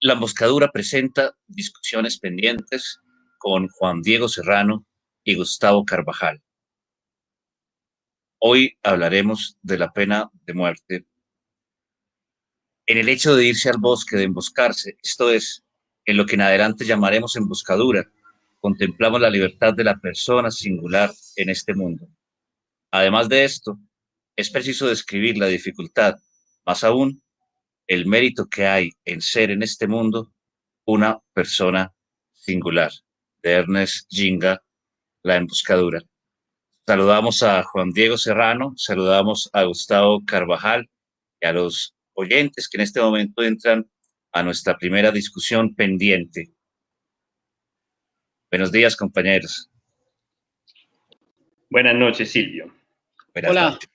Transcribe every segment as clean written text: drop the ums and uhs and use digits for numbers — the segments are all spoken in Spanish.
La Emboscadura presenta Discusiones Pendientes con Juan Diego Serrano y Gustavo Carvajal. Hoy hablaremos de la pena de muerte en el hecho de irse al bosque, de emboscarse, esto es, en lo que en adelante llamaremos emboscadura. Contemplamos la libertad de la persona singular en este mundo. Además de esto, es preciso describir la dificultad, más aún, el mérito que hay en ser en este mundo una persona singular, de Ernest Ginga, La Emboscadura. Saludamos a Juan Diego Serrano, saludamos a Gustavo Carvajal y a los oyentes que en este momento entran a nuestra primera discusión pendiente. Buenos días, compañeros. Buenas noches, Silvio. Buenas noches.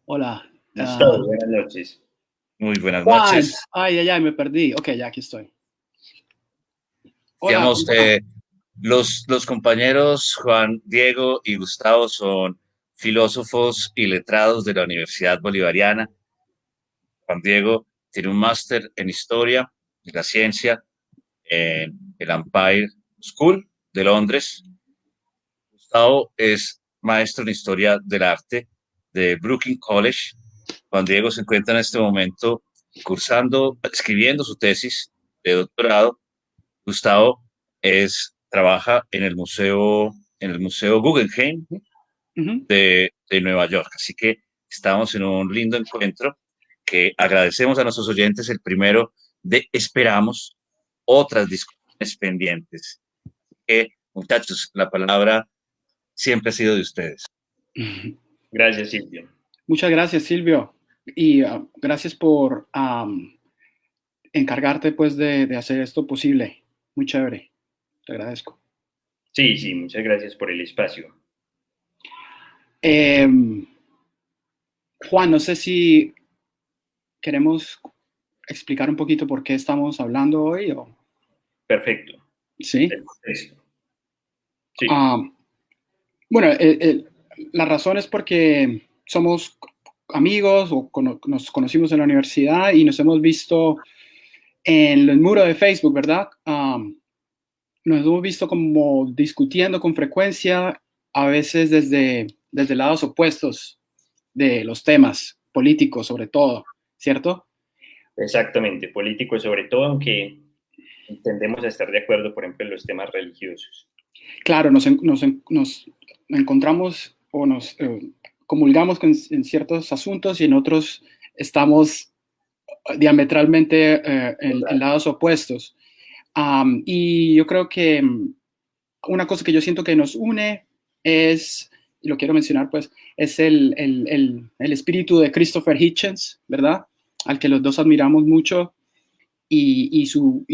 Hola. Gustavo, buenas noches. Muy buenas Juan. noches. Ay, me perdí. Ok, ya aquí estoy. Hola, digamos, los compañeros Juan Diego y Gustavo son filósofos y letrados de la Universidad Bolivariana. Juan Diego tiene un máster en Historia de la Ciencia en el Empire School de Londres. Gustavo es maestro en Historia del Arte de Brooklyn College. Juan Diego se encuentra en este momento escribiendo su tesis de doctorado. Gustavo trabaja en el Museo Guggenheim de Nueva York. Así que estamos en un lindo encuentro que agradecemos a nuestros oyentes. El primero de esperamos otras discusiones pendientes. Muchachos, la palabra siempre ha sido de ustedes. Gracias, Silvio. Muchas gracias, Silvio. Y gracias por encargarte pues de hacer esto posible. Muy chévere. Te agradezco. Sí, muchas gracias por el espacio. Juan, no sé si queremos explicar un poquito por qué estamos hablando hoy. Perfecto. Sí. Sí. Bueno, la razón es porque somos amigos o nos conocimos en la universidad y nos hemos visto en el muro de Facebook, ¿verdad? Nos hemos visto como discutiendo con frecuencia, a veces desde lados opuestos de los temas políticos sobre todo, ¿cierto? Exactamente, políticos sobre todo, aunque tendemos a estar de acuerdo, por ejemplo, en los temas religiosos. Claro, nos encontramos o nos comulgamos en ciertos asuntos y en otros estamos diametralmente en lados opuestos. Y yo creo que una cosa que yo siento que nos une es, y lo quiero mencionar, pues, es el espíritu de Christopher Hitchens, ¿verdad? Al que los dos admiramos mucho y su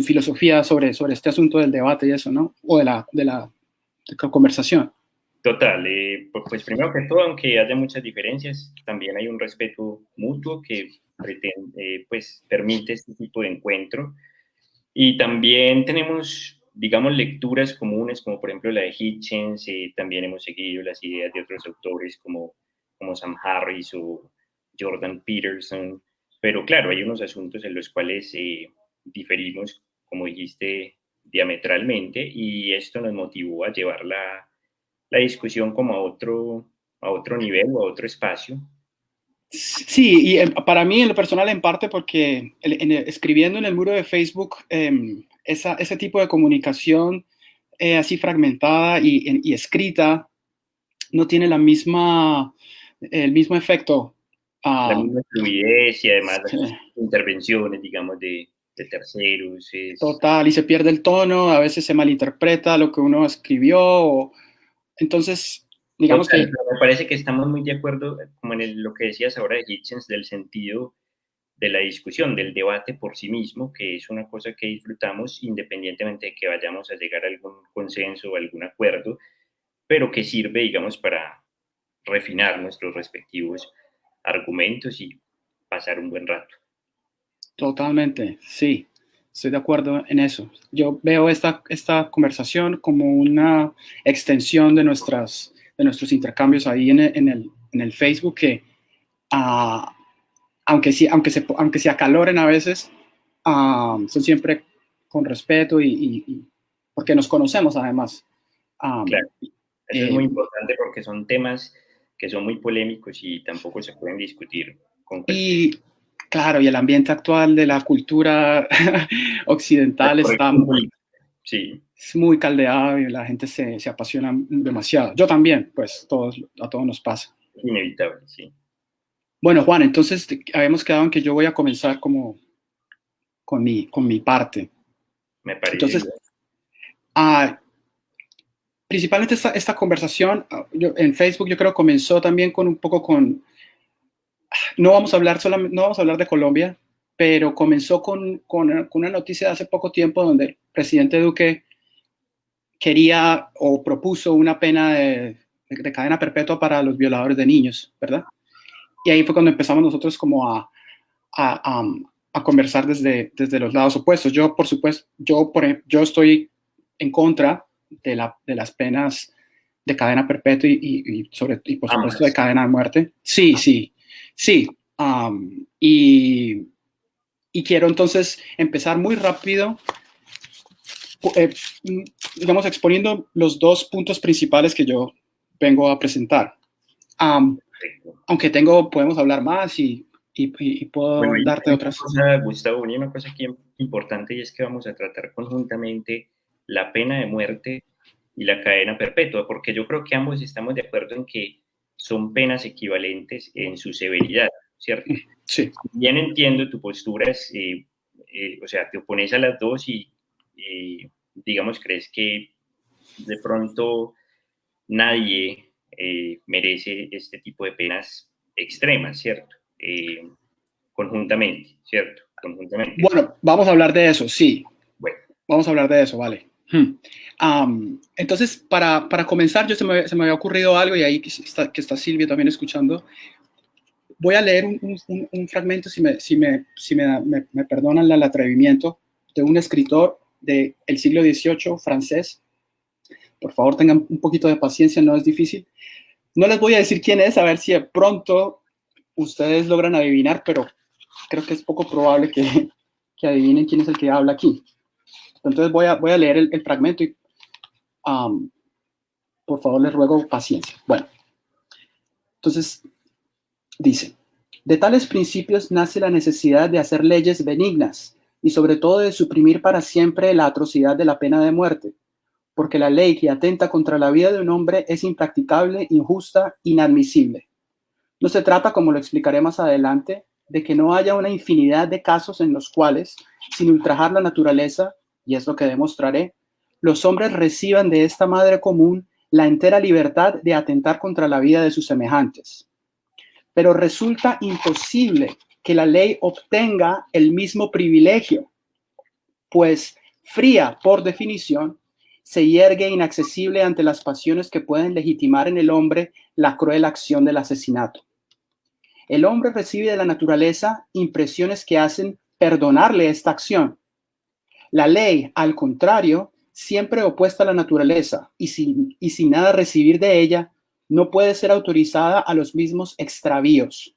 filosofía sobre este asunto del debate y eso, ¿no? O de la conversación. Total, pues primero que todo, aunque haya muchas diferencias, también hay un respeto mutuo que pues permite este tipo de encuentro. Y también tenemos, digamos, lecturas comunes, como por ejemplo la de Hitchens, también hemos seguido las ideas de otros autores como Sam Harris o Jordan Peterson, pero claro, hay unos asuntos en los cuales diferimos, como dijiste, diametralmente, y esto nos motivó a llevar la discusión como a otro nivel o a otro espacio. Sí, y para mí en lo personal en parte porque escribiendo en el muro de Facebook, ese tipo de comunicación así fragmentada y escrita no tiene el mismo efecto. La misma fluidez y además las intervenciones, digamos, de terceros. Total, y se pierde el tono, a veces se malinterpreta lo que uno escribió. Entonces, digamos Total, que... me parece que estamos muy de acuerdo como en lo que decías ahora de Hitchens, del sentido de la discusión, del debate por sí mismo, que es una cosa que disfrutamos independientemente de que vayamos a llegar a algún consenso o algún acuerdo, pero que sirve, digamos, para refinar nuestros respectivos argumentos y pasar un buen rato. Totalmente, sí, estoy de acuerdo en eso. Yo veo esta conversación como una extensión de nuestros intercambios ahí en el Facebook, que aunque se acaloren a veces, son siempre con respeto y porque nos conocemos además. Claro, eso es muy importante porque son temas que son muy polémicos y tampoco se pueden discutir con cualquier. Y claro, y el ambiente actual de la cultura occidental está es muy caldeado y la gente se apasiona demasiado. Yo también, pues a todos nos pasa. Es inevitable, sí. Bueno, Juan, entonces habíamos quedado en que yo voy a comenzar como con mi parte. Me parece. Entonces, principalmente esta conversación en Facebook, yo creo comenzó también con un poco con, no vamos a hablar de Colombia, pero comenzó con una noticia de hace poco tiempo donde el presidente Duque quería o propuso una pena de cadena perpetua para los violadores de niños, ¿verdad? Y ahí fue cuando empezamos nosotros como a conversar desde los lados opuestos. Yo, por supuesto, yo estoy en contra de las penas de cadena perpetua y por supuesto de cadena de muerte. Sí. Y quiero entonces empezar muy rápido, digamos, exponiendo los dos puntos principales que yo vengo a presentar. Aunque podemos hablar más y puedo darte otras. Gustavo, una cosa aquí importante y es que vamos a tratar conjuntamente la pena de muerte y la cadena perpetua, porque yo creo que ambos estamos de acuerdo en que son penas equivalentes en su severidad, ¿cierto? Sí. Bien entiendo tu postura, o sea, te opones a las dos y digamos, crees que de pronto nadie merece este tipo de penas extremas, ¿cierto? Conjuntamente, ¿cierto? Conjuntamente. Bueno, vamos a hablar de eso, sí. Bueno. Vamos a hablar de eso, vale. Entonces, para comenzar, se me había ocurrido algo y ahí que está Silvia también escuchando. Voy a leer un fragmento, si me perdonan el atrevimiento, de un escritor del siglo XVIII francés. Por favor, tengan un poquito de paciencia, no es difícil. No les voy a decir quién es, a ver si de pronto ustedes logran adivinar, pero creo que es poco probable que adivinen quién es el que habla aquí. Entonces voy a leer el fragmento y por favor les ruego paciencia. Bueno, entonces dice: de tales principios nace la necesidad de hacer leyes benignas y sobre todo de suprimir para siempre la atrocidad de la pena de muerte, porque la ley que atenta contra la vida de un hombre es impracticable, injusta, inadmisible. No se trata, como lo explicaré más adelante, de que no haya una infinidad de casos en los cuales, sin ultrajar la naturaleza, y es lo que demostraré, los hombres reciban de esta madre común la entera libertad de atentar contra la vida de sus semejantes. Pero resulta imposible que la ley obtenga el mismo privilegio, pues fría por definición, se yergue inaccesible ante las pasiones que pueden legitimar en el hombre la cruel acción del asesinato. El hombre recibe de la naturaleza impresiones que hacen perdonarle esta acción. La ley, al contrario, siempre opuesta a la naturaleza y sin nada recibir de ella, no puede ser autorizada a los mismos extravíos.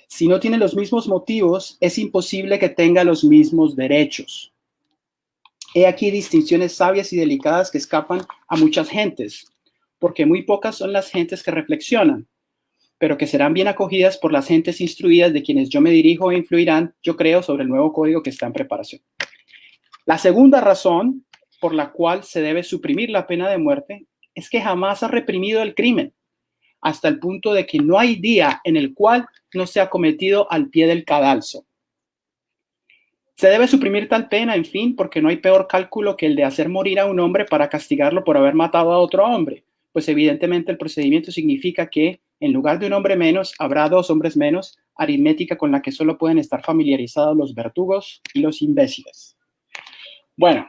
Si no tiene los mismos motivos, es imposible que tenga los mismos derechos. He aquí distinciones sabias y delicadas que escapan a muchas gentes, porque muy pocas son las gentes que reflexionan, pero que serán bien acogidas por las gentes instruidas de quienes yo me dirijo e influirán, yo creo, sobre el nuevo código que está en preparación. La segunda razón por la cual se debe suprimir la pena de muerte es que jamás ha reprimido el crimen, hasta el punto de que no hay día en el cual no se ha cometido al pie del cadalso. Se debe suprimir tal pena, en fin, porque no hay peor cálculo que el de hacer morir a un hombre para castigarlo por haber matado a otro hombre, pues evidentemente el procedimiento significa que en lugar de un hombre menos, habrá dos hombres menos, aritmética con la que solo pueden estar familiarizados los verdugos y los imbéciles. Bueno,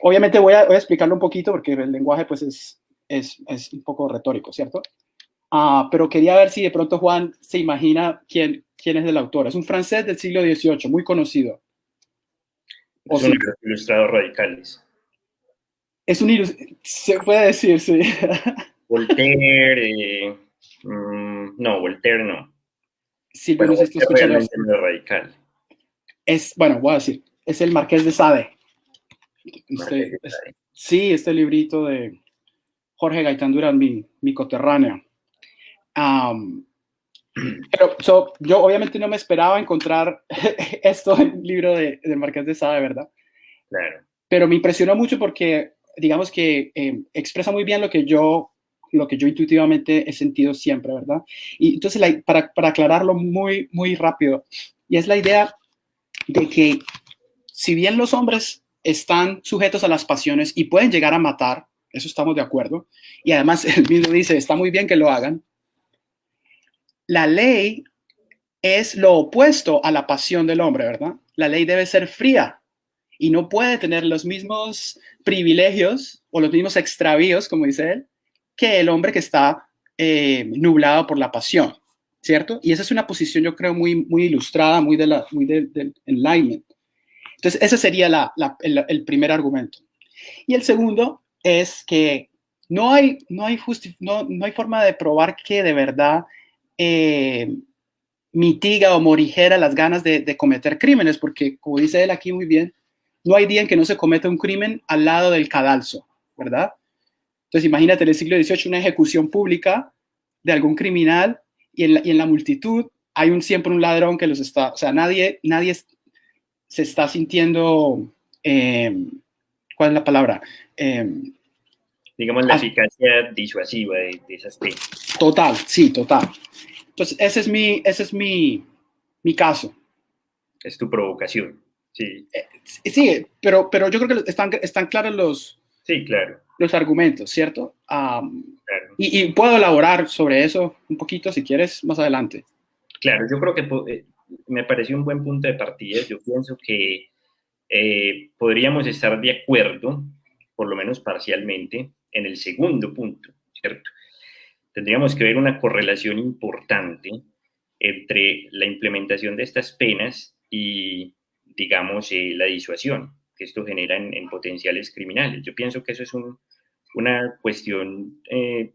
obviamente voy a explicarlo un poquito porque el lenguaje pues es un poco retórico, ¿cierto? Pero quería ver si de pronto Juan se imagina quién es el autor. Es un francés del siglo XVIII, muy conocido. Es uno de los ilustrados radicales. Se puede decir, sí. Voltaire, no, Voltaire no. Silvio, Bueno, no sé si tú es escuchas realmente lo radical. bueno, voy a decir, es el Marqués de Sade. Marqués de Sade. Sí, este librito de Jorge Gaitán Durán, mi coterráneo. Pero yo obviamente no me esperaba encontrar esto en el libro de Marqués de Sade, ¿verdad? Claro. Pero me impresionó mucho porque, digamos que expresa muy bien lo que yo intuitivamente he sentido siempre, ¿verdad? Y entonces, para aclararlo muy, muy rápido, y es la idea de que si bien los hombres están sujetos a las pasiones y pueden llegar a matar, eso estamos de acuerdo, y además él mismo dice, está muy bien que lo hagan, la ley es lo opuesto a la pasión del hombre, ¿verdad? La ley debe ser fría y no puede tener los mismos privilegios o los mismos extravíos, como dice él, que el hombre que está nublado por la pasión, ¿cierto? Y esa es una posición, yo creo, muy, muy ilustrada, muy del Enlightenment. Entonces, ese sería el primer argumento. Y el segundo es que no hay forma de probar que de verdad mitiga o morigera las ganas de cometer crímenes, porque como dice él aquí muy bien, no hay día en que no se cometa un crimen al lado del cadalso, ¿verdad? Entonces imagínate en el siglo XVIII una ejecución pública de algún criminal y en la multitud hay siempre un ladrón que los está, o sea, nadie se está sintiendo, ¿cuál es la palabra? Digamos, la eficacia disuasiva de esas penas. Total, sí, total. Entonces, ese es mi caso. Es tu provocación, sí. Sí, pero yo creo que están claros sí, claro. los argumentos, ¿cierto? Claro. Y puedo elaborar sobre eso un poquito, si quieres, más adelante. Claro, yo creo que me pareció un buen punto de partida. Yo pienso que podríamos estar de acuerdo, por lo menos parcialmente, en el segundo punto, ¿cierto? Tendríamos que ver una correlación importante entre la implementación de estas penas y, digamos, la disuasión que esto genera en potenciales criminales. Yo pienso que eso es una cuestión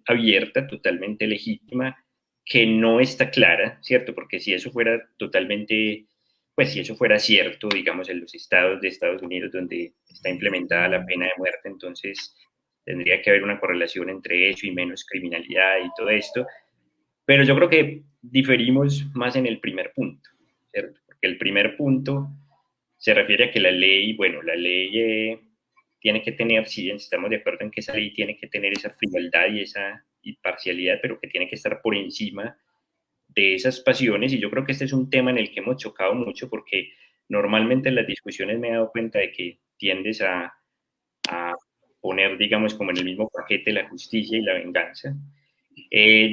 abierta, totalmente legítima, que no está clara, ¿cierto? Porque si eso fuera totalmente, pues si eso fuera cierto, digamos, en los estados de Estados Unidos donde está implementada la pena de muerte, entonces tendría que haber una correlación entre eso y menos criminalidad y todo esto. Pero yo creo que diferimos más en el primer punto, ¿cierto? Porque el primer punto se refiere a que la ley, bueno, la ley tiene que tener, sí, estamos de acuerdo en que esa ley tiene que tener esa frialdad y esa imparcialidad, pero que tiene que estar por encima de esas pasiones. Y yo creo que este es un tema en el que hemos chocado mucho, porque normalmente en las discusiones me he dado cuenta de que tiendes a poner, digamos, como en el mismo paquete la justicia y la venganza.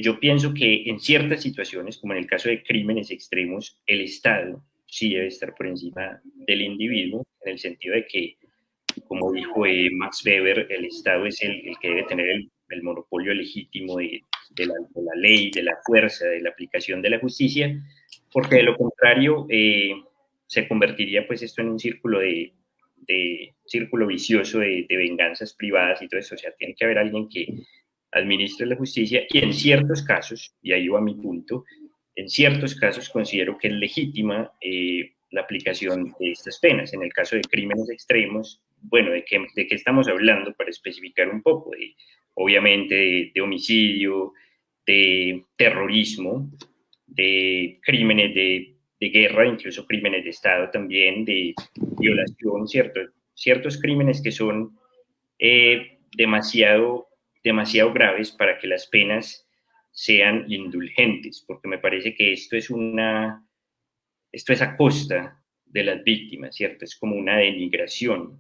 Yo pienso que en ciertas situaciones, como en el caso de crímenes extremos, el Estado sí debe estar por encima del individuo, en el sentido de que, como dijo Max Weber, el Estado es el que debe tener el monopolio legítimo de la ley, de la fuerza, de la aplicación de la justicia, porque de lo contrario se convertiría pues esto en un círculo círculo vicioso de venganzas privadas y todo eso. O sea, tiene que haber alguien que administre la justicia y en ciertos casos, y ahí va mi punto, en ciertos casos considero que es legítima la aplicación de estas penas. En el caso de crímenes extremos, bueno, ¿de qué estamos hablando? Para especificar un poco, obviamente de homicidio, de terrorismo, de crímenes de guerra, incluso crímenes de Estado también, de violación, ciertos crímenes que son demasiado graves para que las penas sean indulgentes, porque me parece que esto es a costa de las víctimas, ¿cierto? Es como una denigración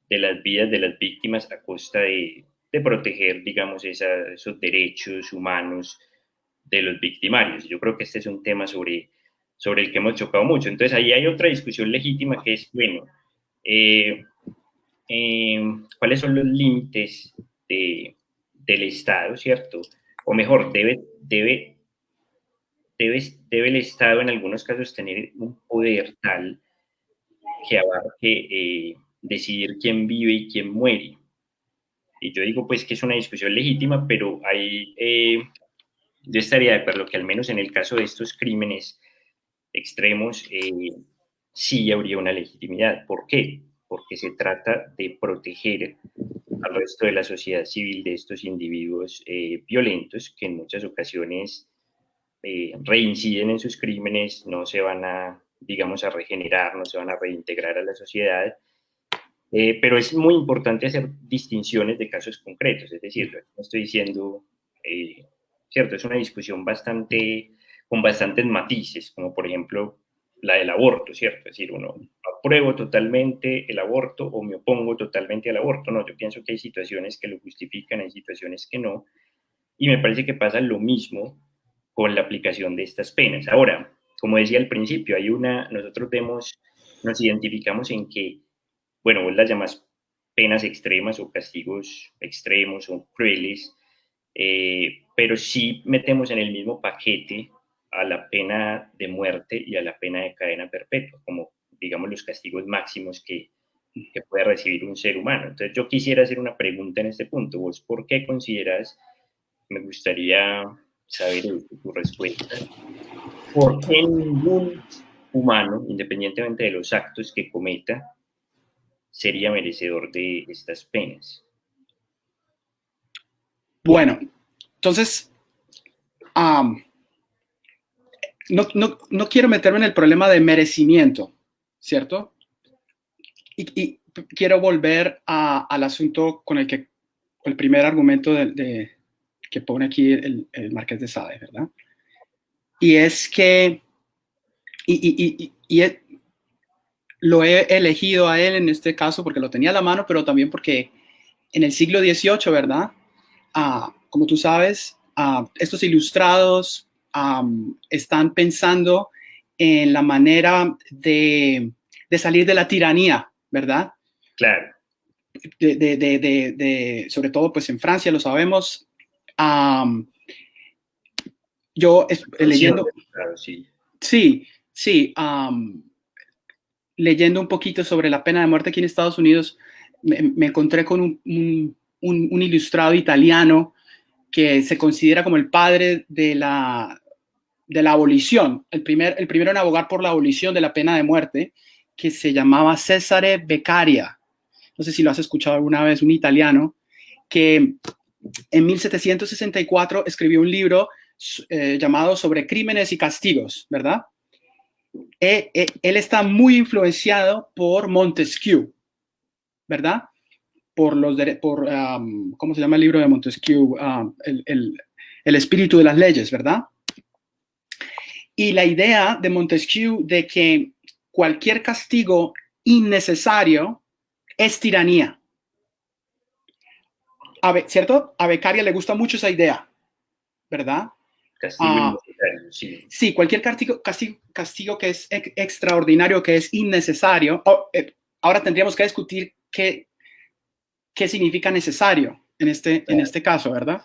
de las vidas de las víctimas a costa de proteger, digamos, esos derechos humanos de los victimarios. Yo creo que este es un tema sobre el que hemos chocado mucho. Entonces, ahí hay otra discusión legítima que es, bueno, ¿cuáles son los límites del Estado, ¿cierto? O mejor, debe el Estado en algunos casos tener un poder tal que abarque decidir quién vive y quién muere. Y yo digo pues que es una discusión legítima, pero ahí yo estaría de acuerdo que al menos en el caso de estos crímenes extremos, sí habría una legitimidad. ¿Por qué? Porque se trata de proteger al resto de la sociedad civil de estos individuos violentos que en muchas ocasiones reinciden en sus crímenes, no se van a, digamos, a regenerar, no se van a reintegrar a la sociedad. Pero es muy importante hacer distinciones de casos concretos, es decir, no estoy diciendo, cierto, es una discusión con bastantes matices, como por ejemplo la del aborto, ¿cierto? Es decir, uno apruebo totalmente el aborto o me opongo totalmente al aborto. No, yo pienso que hay situaciones que lo justifican, hay situaciones que no, y me parece que pasa lo mismo con la aplicación de estas penas. Ahora, como decía al principio, nosotros nos identificamos en que, bueno, vos las llamas penas extremas o castigos extremos o crueles, pero sí metemos en el mismo paquete a la pena de muerte y a la pena de cadena perpetua, como, digamos, los castigos máximos que puede recibir un ser humano. Entonces, yo quisiera hacer una pregunta en este punto. ¿Vos por qué consideras, me gustaría saber tu respuesta, por qué ningún humano, independientemente de los actos que cometa, sería merecedor de estas penas? Bueno, entonces, no quiero meterme en el problema de merecimiento, ¿cierto? Y quiero volver al asunto con el primer argumento que pone aquí el Marqués de Sade, ¿verdad? Y es que, lo he elegido a él en este caso porque lo tenía a la mano, pero también porque en el siglo XVIII, ¿verdad? Como tú sabes, estos ilustrados están pensando en la manera de salir de la tiranía, ¿verdad? Claro. Sobre todo, pues en Francia, lo sabemos. Yo leyendo... Claro, sí. Sí. Leyendo un poquito sobre la pena de muerte aquí en Estados Unidos, me encontré con un ilustrado italiano que se considera como el padre de la abolición, el primero en abogar por la abolición de la pena de muerte, que se llamaba Cesare Beccaria. No sé si lo has escuchado alguna vez, un italiano que en 1764 escribió un libro llamado Sobre crímenes y castigos, ¿verdad? Él está muy influenciado por Montesquieu, ¿verdad? ¿Cómo se llama el libro de Montesquieu? El espíritu de las leyes, ¿verdad? Y la idea de Montesquieu de que cualquier castigo innecesario es tiranía. ¿Cierto? A Beccaria le gusta mucho esa idea, ¿verdad? Castigo innecesario, sí. Sí, cualquier castigo que es extraordinario, que es innecesario. Ahora tendríamos que discutir qué significa necesario en este caso, ¿verdad?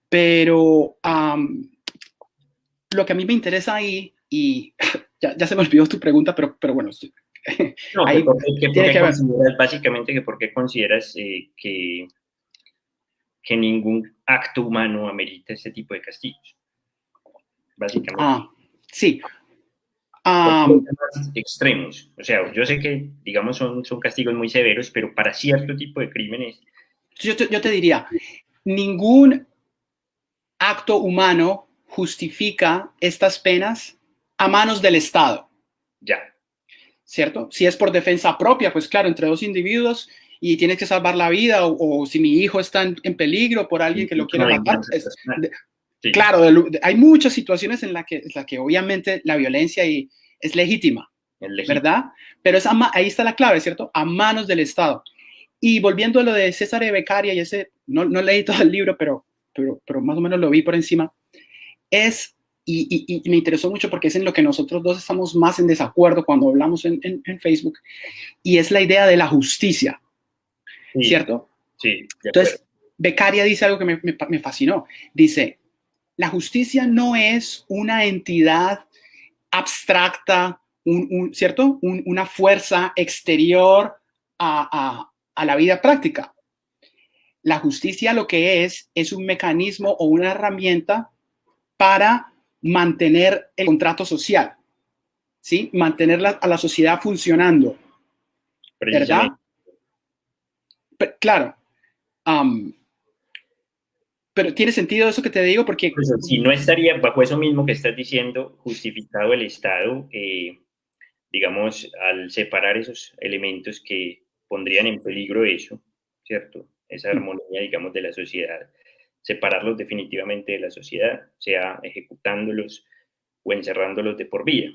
Pero lo que a mí me interesa ahí, y ya se me olvidó tu pregunta, pero bueno. No, ahí tiene que ver. Básicamente, que por qué consideras que ningún acto humano amerita este tipo de castigos. Básicamente. Sí. Extremos. O sea, yo sé que, digamos, son castigos muy severos, pero para cierto tipo de crímenes. Yo te diría, ningún acto humano justifica estas penas a manos del Estado. Ya. ¿Cierto? Si es por defensa propia, pues claro, entre dos individuos y tienes que salvar la vida, o si mi hijo está en peligro por alguien que lo quiera matar. Sí. Claro, hay muchas situaciones en las que obviamente la violencia es legítima, ¿verdad? Pero ahí está la clave, ¿cierto? A manos del Estado. Y volviendo a lo de Cesare Beccaria, y no leí todo el libro, pero más o menos lo vi por encima, y me interesó mucho porque es en lo que nosotros dos estamos más en desacuerdo cuando hablamos en Facebook, y es la idea de la justicia, sí, ¿cierto? Sí. Entonces, Beccaria dice algo que me fascinó. Dice, la justicia no es una entidad abstracta, ¿cierto? Una fuerza exterior a la vida práctica. La justicia lo que es un mecanismo o una herramienta para mantener el contrato social, ¿sí? Mantener a la sociedad funcionando, ¿verdad? Claro. Pero tiene sentido eso que te digo porque... Pues, si no estaría bajo eso mismo que estás diciendo, justificado el Estado, digamos, al separar esos elementos que pondrían en peligro eso, ¿cierto? Esa armonía, digamos, de la sociedad, separarlos definitivamente de la sociedad, sea ejecutándolos o encerrándolos de por vida.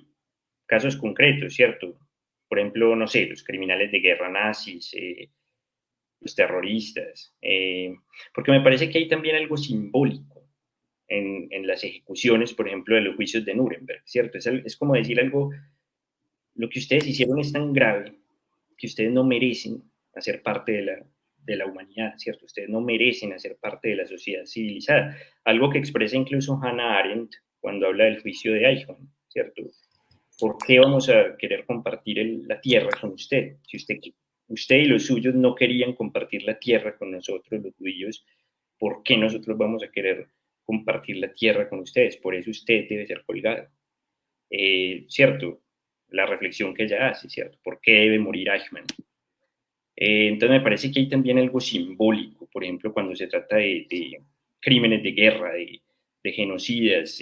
Casos concretos, ¿cierto? Por ejemplo, no sé, los criminales de guerra nazis, los terroristas, porque me parece que hay también algo simbólico en las ejecuciones, por ejemplo, de los juicios de Nuremberg, ¿cierto? Es como decir algo, lo que ustedes hicieron es tan grave que ustedes no merecen hacer parte de la humanidad, ¿cierto? Ustedes no merecen hacer parte de la sociedad civilizada. Algo que expresa incluso Hannah Arendt cuando habla del juicio de Eichmann, ¿cierto? ¿Por qué vamos a querer compartir la tierra con usted? Si usted y los suyos no querían compartir la tierra con nosotros, los judíos, ¿por qué nosotros vamos a querer compartir la tierra con ustedes? Por eso usted debe ser colgado. ¿Cierto? La reflexión que ella hace, ¿cierto? ¿Por qué debe morir Eichmann? Entonces me parece que hay también algo simbólico, por ejemplo, cuando se trata de crímenes de guerra, de genocidas,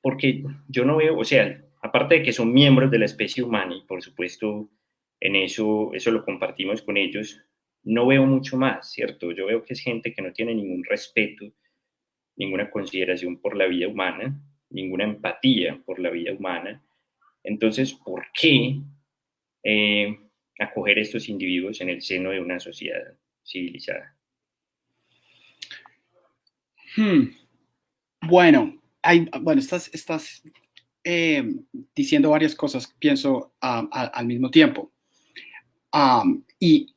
porque yo no veo, o sea, aparte de que son miembros de la especie humana, y por supuesto en eso lo compartimos con ellos, no veo mucho más, ¿cierto? Yo veo que es gente que no tiene ningún respeto, ninguna consideración por la vida humana, ninguna empatía por la vida humana. Entonces, ¿por qué acoger estos individuos en el seno de una sociedad civilizada? Bueno, estás diciendo varias cosas, pienso, al mismo tiempo. Y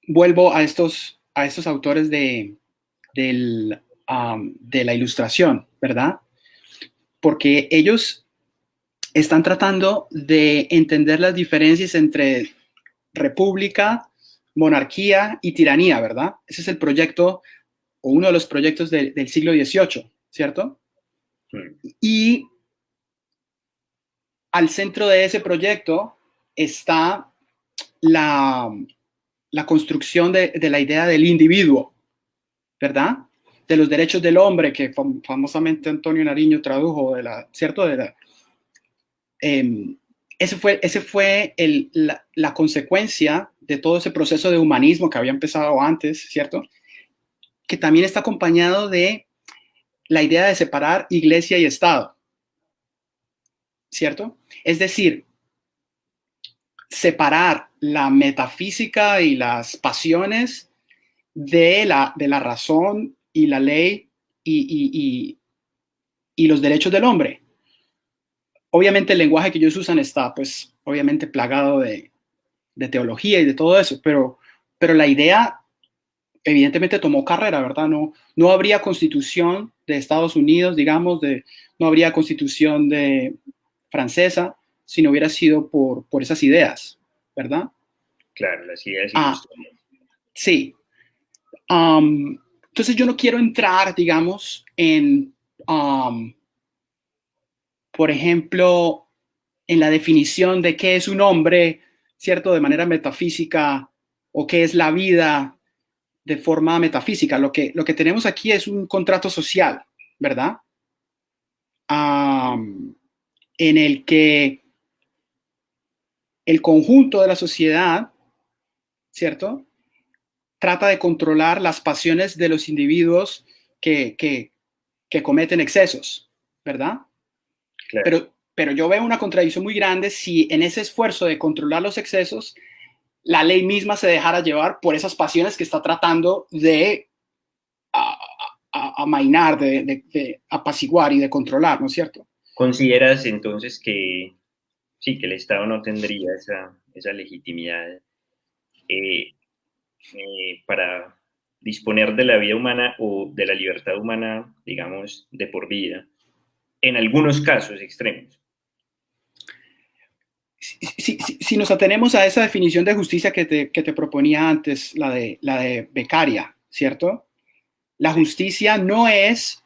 vuelvo a estos autores de la Ilustración, ¿verdad? Porque ellos están tratando de entender las diferencias entre república, monarquía y tiranía, ¿verdad? Ese es el proyecto, o uno de los proyectos del siglo XVIII, ¿cierto? Y al centro de ese proyecto está la construcción de la idea del individuo, ¿verdad? De los derechos del hombre, que famosamente Antonio Nariño tradujo, ¿cierto? Ese fue la consecuencia de todo ese proceso de humanismo que había empezado antes, ¿cierto? Que también está acompañado de la idea de separar iglesia y Estado, ¿cierto? Es decir, separar la metafísica y las pasiones de la razón y la ley y los derechos del hombre. Obviamente el lenguaje que ellos usan está, pues, obviamente plagado de teología y de todo eso, pero la idea evidentemente tomó carrera, ¿verdad? No habría constitución de Estados Unidos, digamos, no habría constitución francesa si no hubiera sido por esas ideas, ¿verdad? Claro, las ideas. Sí. Entonces yo no quiero entrar, digamos, en, por ejemplo, en la definición de qué es un hombre, ¿cierto? De manera metafísica, o qué es la vida de forma metafísica. Lo que tenemos aquí es un contrato social, ¿verdad? En el que el conjunto de la sociedad, ¿cierto?, trata de controlar las pasiones de los individuos que cometen excesos, ¿verdad? Claro. Pero yo veo una contradicción muy grande si en ese esfuerzo de controlar los excesos, la ley misma se dejara llevar por esas pasiones que está tratando de amainar, de apaciguar y de controlar, ¿no es cierto? ¿Consideras entonces que sí, que el Estado no tendría esa legitimidad para disponer de la vida humana o de la libertad humana, digamos, de por vida, en algunos casos extremos? Si nos atenemos a esa definición de justicia que te proponía antes, la de Beccaria, ¿cierto? La justicia no es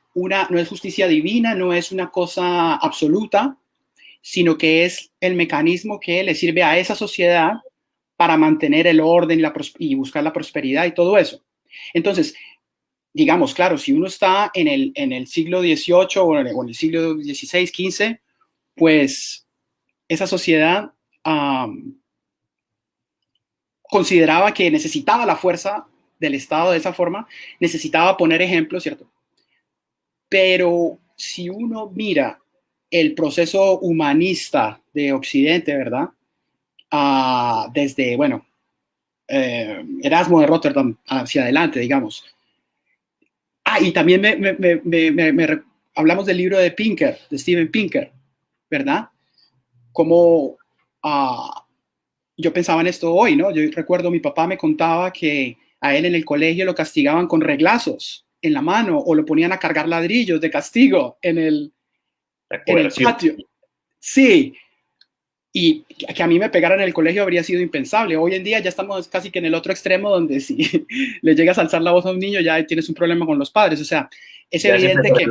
justicia divina, no es una cosa absoluta, sino que es el mecanismo que le sirve a esa sociedad para mantener el orden y buscar la prosperidad y todo eso. Entonces, digamos, claro, si uno está en el siglo XVIII o en el siglo XVI, XV, pues esa sociedad consideraba que necesitaba la fuerza del Estado de esa forma, necesitaba poner ejemplos, ¿cierto? Pero si uno mira el proceso humanista de Occidente, ¿verdad? Desde, bueno, Erasmo de Rotterdam hacia adelante, digamos. Y también hablamos del libro de Pinker, de Steven Pinker, ¿verdad? Como yo pensaba en esto hoy, ¿no? Yo recuerdo mi papá me contaba que a él en el colegio lo castigaban con reglazos en la mano o lo ponían a cargar ladrillos de castigo en el patio. Sí, y que a mí me pegaran en el colegio habría sido impensable. Hoy en día ya estamos casi que en el otro extremo, donde si le llegas a alzar la voz a un niño ya tienes un problema con los padres. O sea, es ya evidente que...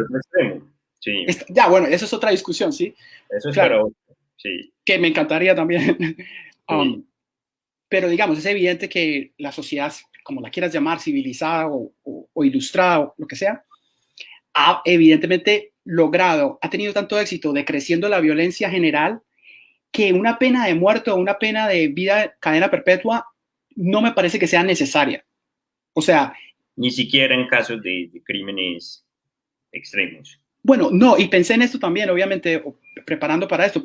Sí. Ya, bueno, eso es otra discusión, ¿sí? Eso es claro, para otro, sí. Que me encantaría también. Sí. Pero digamos, es evidente que la sociedad, como la quieras llamar, civilizada o ilustrada o lo que sea, ha evidentemente ha tenido tanto éxito decreciendo la violencia general, que una pena de muerte o una pena de vida, cadena perpetua, no me parece que sea necesaria. O sea... Ni siquiera en casos de crímenes extremos. Bueno, no, y pensé en esto también, obviamente, preparando para esto.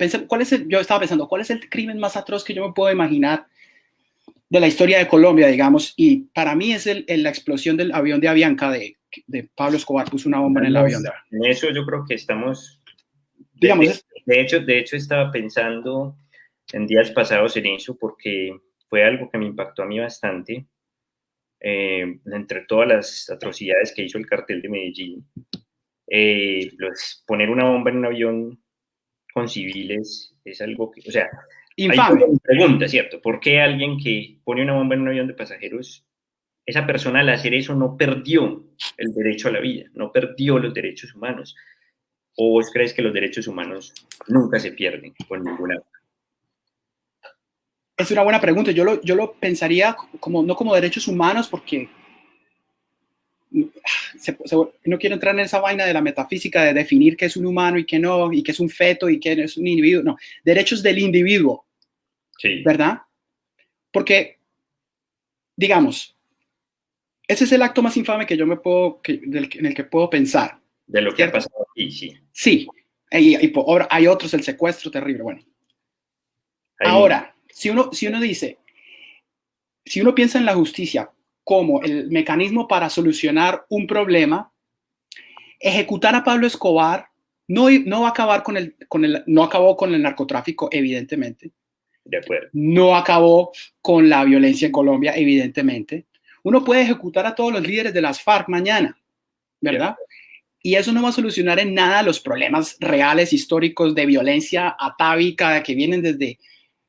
Yo estaba pensando, ¿cuál es el crimen más atroz que yo me puedo imaginar de la historia de Colombia, digamos? Y para mí es la explosión del avión de Avianca de Pablo Escobar, puso una bomba en el avión de Avianca. En eso yo creo que estamos... Digamos, de hecho, estaba pensando en días pasados en eso, porque fue algo que me impactó a mí bastante. Entre todas las atrocidades que hizo el cartel de Medellín, poner una bomba en un avión con civiles es algo que, o sea, infame. Hay una pregunta, ¿cierto? ¿Por qué alguien que pone una bomba en un avión de pasajeros, esa persona al hacer eso no perdió el derecho a la vida, no perdió los derechos humanos? ¿O vos crees que los derechos humanos nunca se pierden con ninguna? Es una buena pregunta. Yo lo pensaría no como derechos humanos, porque no quiero entrar en esa vaina de la metafísica de definir qué es un humano y qué no, y qué es un feto y qué es un individuo. No, derechos del individuo. Sí. ¿Verdad? Porque, digamos, ese es el acto más infame que yo en el que puedo pensar. De lo que ha pasado aquí, sí. Sí. Y hay otros, el secuestro terrible. Bueno. Ahora, si uno piensa en la justicia como el mecanismo para solucionar un problema, ejecutar a Pablo Escobar no va a acabar no acabó con el narcotráfico, evidentemente. De acuerdo. No acabó con la violencia en Colombia, evidentemente. Uno puede ejecutar a todos los líderes de las FARC mañana, ¿verdad? Y eso no va a solucionar en nada los problemas reales, históricos de violencia atávica que vienen desde,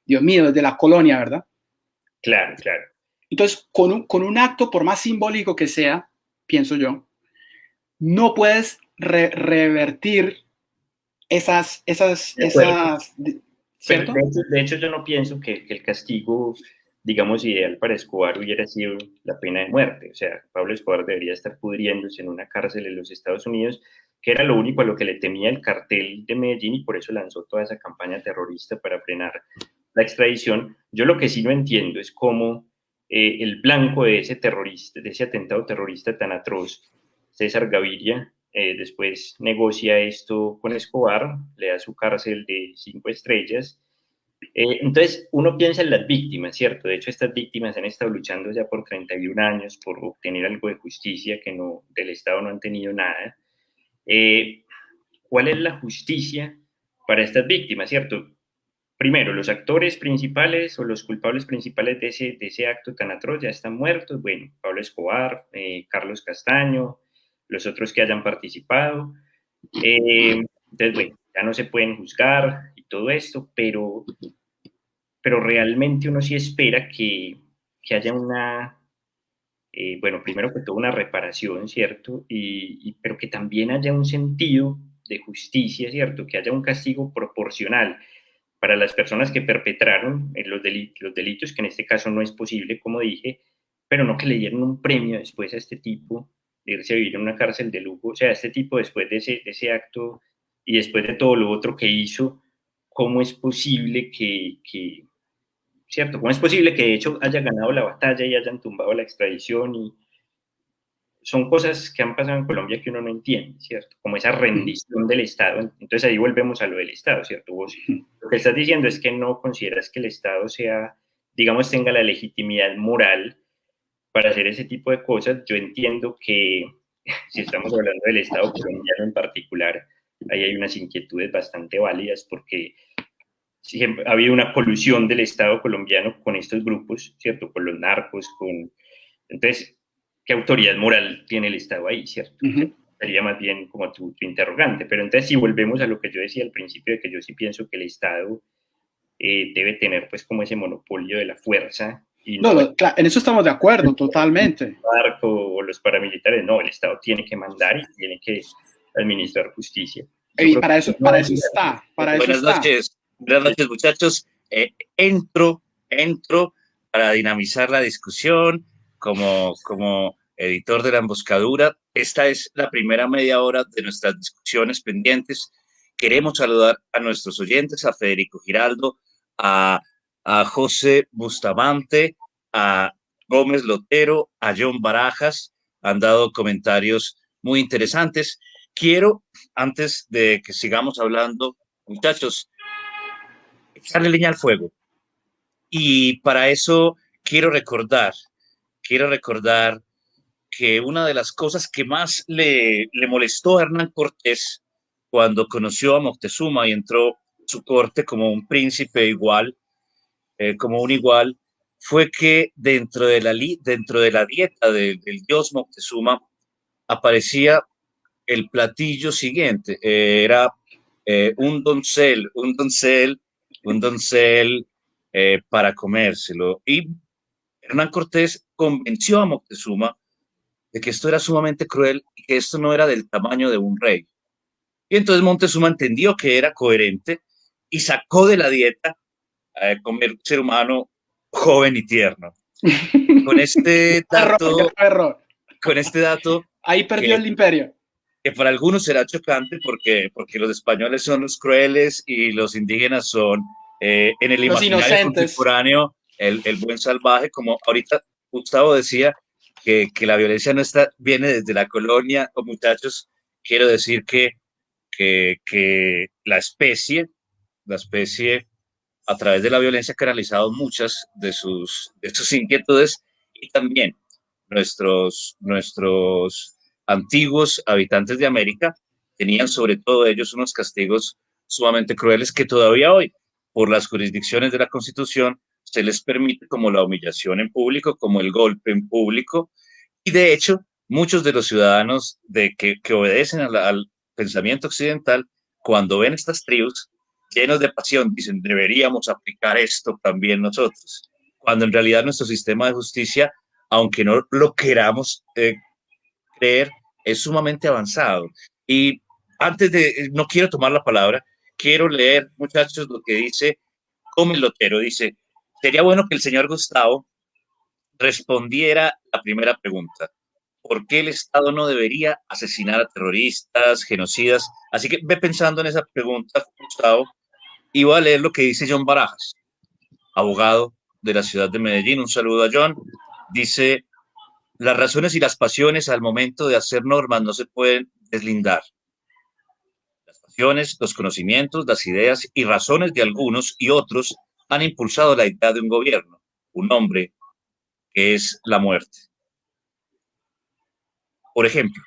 Dios mío, desde la colonia, ¿verdad? Claro, claro. Entonces, con un acto, por más simbólico que sea, pienso yo, no puedes revertir esas ¿cierto? De hecho, yo no pienso que el castigo, digamos, ideal para Escobar hubiera sido la pena de muerte. O sea, Pablo Escobar debería estar pudriéndose en una cárcel en los Estados Unidos, que era lo único a lo que le temía el cartel de Medellín, y por eso lanzó toda esa campaña terrorista para frenar la extradición. Yo lo que sí no entiendo es cómo el blanco de ese terrorista, de ese atentado terrorista tan atroz, César Gaviria, después negocia esto con Escobar, le da su cárcel de 5 estrellas. Entonces, uno piensa en las víctimas, ¿cierto? De hecho, estas víctimas han estado luchando ya por 31 años por obtener algo de justicia, que del Estado no han tenido nada. ¿Cuál es la justicia para estas víctimas, cierto? Primero, los actores principales o los culpables principales de ese acto tan atroz ya están muertos. Bueno, Pablo Escobar, Carlos Castaño, los otros que hayan participado. Entonces, bueno, ya no se pueden juzgar y todo esto, pero realmente uno sí espera que haya una, bueno, primero que todo una reparación, ¿cierto? Pero que también haya un sentido de justicia, ¿cierto? Que haya un castigo proporcional para las personas que perpetraron los delitos, que en este caso no es posible, como dije, pero no que le dieron un premio después a este tipo de irse a vivir en una cárcel de lujo. O sea, este tipo después de ese acto y después de todo lo otro que hizo, ¿cómo es posible ¿cierto? ¿Cómo es posible que de hecho haya ganado la batalla y hayan tumbado la extradición? Y son cosas que han pasado en Colombia que uno no entiende, ¿cierto? Como esa rendición del Estado. Entonces ahí volvemos a lo del Estado, ¿cierto? Vos lo que estás diciendo es que no consideras que el Estado sea, digamos, tenga la legitimidad moral para hacer ese tipo de cosas. Yo entiendo que si estamos hablando del Estado colombiano en particular, ahí hay unas inquietudes bastante válidas porque siempre ha habido una colusión del Estado colombiano con estos grupos, ¿cierto? Con los narcos, Entonces, ¿qué autoridad moral tiene el Estado ahí, cierto? Sería más bien como tu interrogante. Pero entonces, si volvemos a lo que yo decía al principio, de que yo sí pienso que el Estado debe tener, pues, como ese monopolio de la fuerza. Y no, claro, en eso estamos de acuerdo, totalmente. El narco o los paramilitares, no, el Estado tiene que mandar y tiene que administrar justicia. Y para eso está. Buenas noches, muchachos. Entro para dinamizar la discusión como editor de La Emboscadura. Esta es la primera media hora de nuestras discusiones pendientes. Queremos saludar a nuestros oyentes, a Federico Giraldo, a José Bustamante, a Gómez Lotero, a John Barajas. Han dado comentarios muy interesantes. Quiero, antes de que sigamos hablando, muchachos, echarle leña al fuego. Y para eso quiero recordar que una de las cosas que más le molestó a Hernán Cortés cuando conoció a Moctezuma y entró a su corte como un príncipe igual, como un igual, fue que dentro de la dieta del dios Moctezuma aparecía el platillo siguiente, era un doncel para comérselo. Y Hernán Cortés convenció a Moctezuma de que esto era sumamente cruel y que esto no era del tamaño de un rey. Y entonces Moctezuma entendió que era coherente y sacó de la dieta comer ser humano joven y tierno. Con este dato, ahí perdió el imperio. Que para algunos será chocante porque los españoles son los crueles y los indígenas son, en el los imaginario contemporáneo, el buen salvaje, como ahorita Gustavo decía, que la violencia no viene desde la colonia. O muchachos, quiero decir que la especie, a través de la violencia, ha canalizado muchas de sus inquietudes, y también nuestros antiguos habitantes de América tenían sobre todo ellos unos castigos sumamente crueles que todavía hoy, por las jurisdicciones de la Constitución, se les permite, como la humillación en público, como el golpe en público. Y de hecho, muchos de los ciudadanos que obedecen al pensamiento occidental, cuando ven estas tribus llenos de pasión, dicen, deberíamos aplicar esto también nosotros, cuando en realidad nuestro sistema de justicia, aunque no lo queramos creer, es sumamente avanzado. Y no quiero tomar la palabra, quiero leer, muchachos, lo que dice Gómez Lotero. Dice, sería bueno que el señor Gustavo respondiera la primera pregunta: ¿por qué el Estado no debería asesinar a terroristas, genocidas? Así que ve pensando en esa pregunta, Gustavo, y voy a leer lo que dice John Barajas, abogado de la ciudad de Medellín. Un saludo a John. Dice, las razones y las pasiones al momento de hacer normas no se pueden deslindar. Las pasiones, los conocimientos, las ideas y razones de algunos y otros han impulsado la idea de un gobierno, un hombre, que es la muerte. Por ejemplo,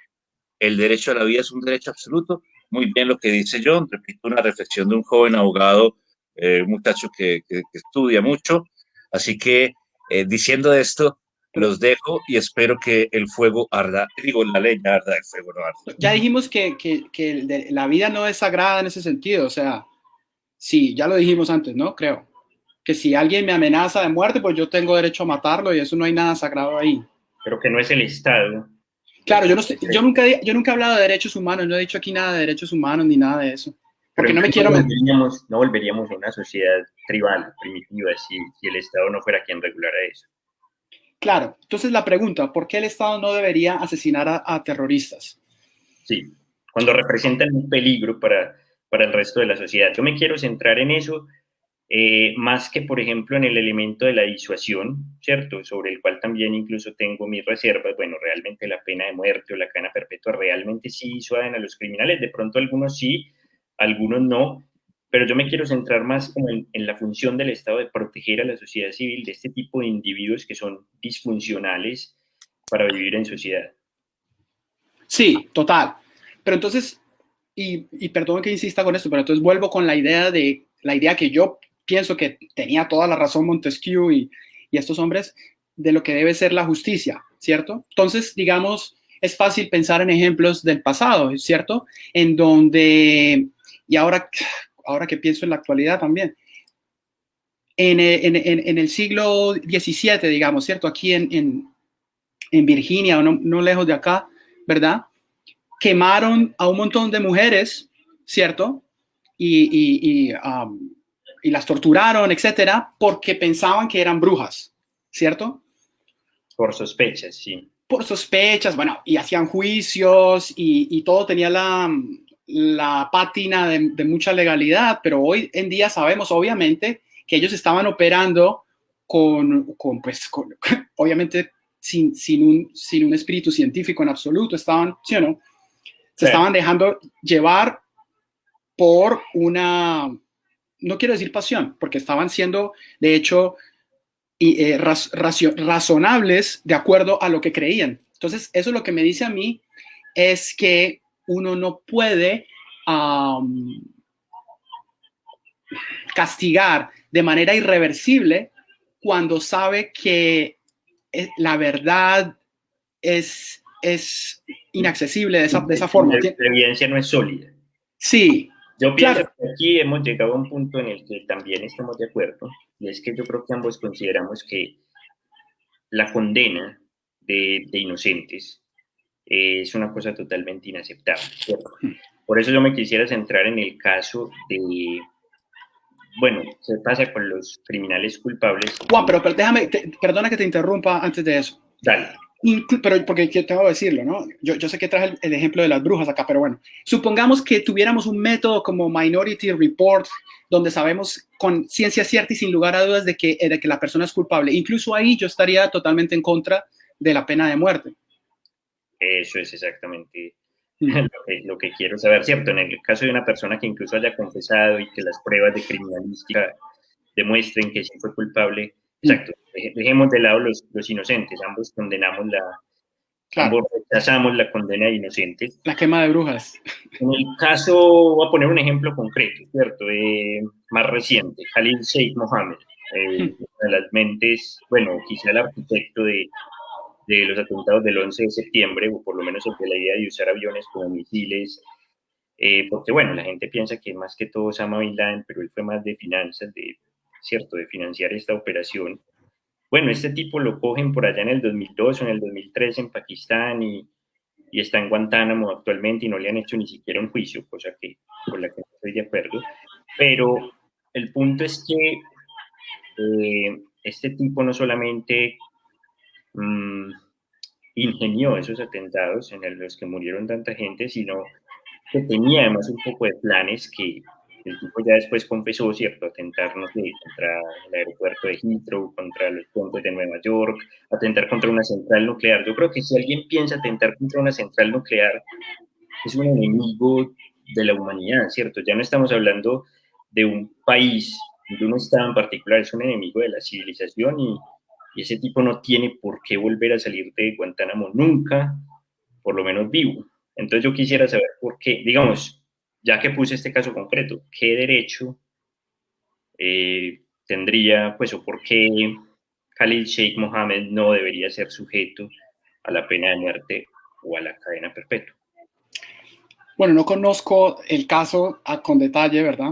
el derecho a la vida es un derecho absoluto. Muy bien lo que dice John, repito, una reflexión de un joven abogado, un muchacho que estudia mucho. Así que, diciendo esto, los dejo y espero que el fuego arda. Digo, la leña arda, el fuego no arda. Ya dijimos que la vida no es sagrada en ese sentido. O sea, sí, ya lo dijimos antes, ¿no? Creo que si alguien me amenaza de muerte, pues yo tengo derecho a matarlo y eso no hay nada sagrado ahí. Pero que no es el Estado. Claro, yo nunca he hablado de derechos humanos, no he dicho aquí nada de derechos humanos ni nada de eso. Porque no me quiero meter. No volveríamos a una sociedad tribal, primitiva, si el Estado no fuera quien regulara eso. Claro, entonces la pregunta, ¿por qué el Estado no debería asesinar a terroristas? Sí, cuando representan un peligro para el resto de la sociedad. Yo me quiero centrar en eso, más que, por ejemplo, en el elemento de la disuasión, ¿cierto? Sobre el cual también incluso tengo mis reservas. Bueno, realmente la pena de muerte o la cadena perpetua realmente sí disuaden a los criminales. De pronto algunos sí, algunos no. Pero yo me quiero centrar más como en la función del Estado de proteger a la sociedad civil de este tipo de individuos que son disfuncionales para vivir en sociedad. Sí, total. Pero entonces, y perdón que insista con esto, pero entonces vuelvo con la idea que yo pienso que tenía toda la razón Montesquieu y estos hombres de lo que debe ser la justicia, ¿cierto? Entonces, digamos, es fácil pensar en ejemplos del pasado, ¿cierto? En donde, y ahora que pienso en la actualidad también, en el siglo XVII, digamos, ¿cierto? Aquí en Virginia, o no lejos de acá, ¿verdad? Quemaron a un montón de mujeres, ¿cierto? Y las torturaron, etcétera, porque pensaban que eran brujas, ¿cierto? Por sospechas, sí. Por sospechas, bueno, y hacían juicios y todo tenía la pátina de mucha legalidad, pero hoy en día sabemos, obviamente, que ellos estaban operando obviamente, sin un espíritu científico en absoluto, estaban, ¿sí o no? Se estaban dejando llevar por una, no quiero decir pasión, porque estaban siendo, de hecho, razonables de acuerdo a lo que creían. Entonces, eso lo que me dice a mí es que uno no puede castigar de manera irreversible cuando sabe que la verdad es inaccesible de esa forma. La evidencia no es sólida. Sí. Yo pienso que aquí hemos llegado a un punto en el que también estamos de acuerdo, y es que yo creo que ambos consideramos que la condena de inocentes es una cosa totalmente inaceptable, ¿cierto? Por eso yo me quisiera centrar en el caso de, bueno, ¿qué pasa con los criminales culpables? Juan, pero perdona que te interrumpa antes de eso. Dale. Pero porque tengo que decirlo, ¿no? Yo sé que traje el ejemplo de las brujas acá, pero bueno, supongamos que tuviéramos un método como Minority Report, donde sabemos con ciencia cierta y sin lugar a dudas de que la persona es culpable. Incluso ahí yo estaría totalmente en contra de la pena de muerte. Eso es exactamente lo que quiero saber, ¿cierto? En el caso de una persona que incluso haya confesado y que las pruebas de criminalística demuestren que sí fue culpable, exacto, dejemos de lado los inocentes, ambos condenamos ambos rechazamos la condena de inocentes. La quema de brujas. En el caso, voy a poner un ejemplo concreto, ¿cierto? Más reciente, Khalid Sheikh Mohammed, una de las mentes, bueno, quizá el arquitecto de los atentados del 11 de septiembre, o por lo menos el de la idea de usar aviones como misiles, porque, bueno, la gente piensa que más que todo Osama Bin Laden, pero él fue más de finanzas, ¿cierto?, de financiar esta operación. Bueno, este tipo lo cogen por allá en el 2002 o en el 2003 en Pakistán y está en Guantánamo actualmente y no le han hecho ni siquiera un juicio, cosa con la que no estoy de acuerdo. Pero el punto es que este tipo no solamente ingenió esos atentados en los que murieron tanta gente, sino que tenía además un poco de planes que el tipo ya después confesó, ¿cierto? Atentar, no sé, contra el aeropuerto de Heathrow, contra los puentes de Nueva York, atentar contra una central nuclear. Yo creo que si alguien piensa atentar contra una central nuclear, es un enemigo de la humanidad, ¿cierto? Ya no estamos hablando de un país, de un estado en particular, es un enemigo de la civilización y ese tipo no tiene por qué volver a salir de Guantánamo nunca, por lo menos vivo. Entonces yo quisiera saber por qué, digamos, ya que puse este caso concreto, ¿qué derecho tendría, pues, o por qué Khalid Sheikh Mohammed no debería ser sujeto a la pena de muerte o a la cadena perpetua? Bueno, no conozco el caso con detalle, ¿verdad?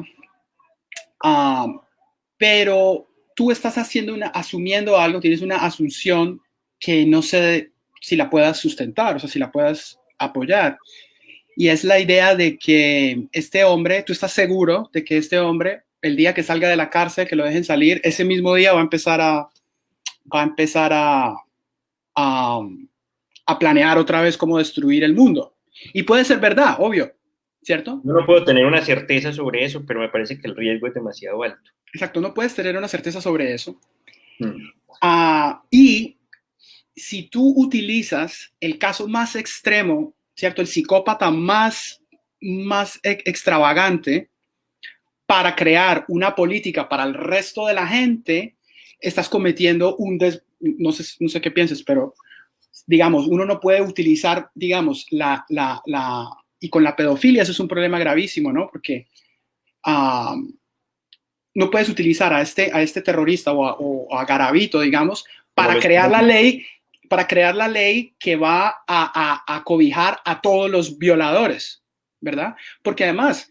Pero tú estás asumiendo algo, tienes una asunción que no sé si la puedas sustentar, o sea, si la puedas apoyar. Y es la idea de que este hombre, tú estás seguro de que este hombre, el día que salga de la cárcel, que lo dejen salir, ese mismo día va a empezar a planear otra vez cómo destruir el mundo. Y puede ser verdad, obvio, ¿cierto? Yo no puedo tener una certeza sobre eso, pero me parece que el riesgo es demasiado alto. Exacto, no puedes tener una certeza sobre eso. Hmm. Y si tú utilizas el caso más extremo, ¿cierto? El psicópata más extravagante para crear una política para el resto de la gente, estás cometiendo no sé qué pienses, pero digamos, uno no puede utilizar, digamos, y con la pedofilia eso es un problema gravísimo, ¿no? Porque no puedes utilizar a este terrorista o a Garavito, digamos, para crear la ley que va a cobijar a todos los violadores, ¿verdad? Porque además,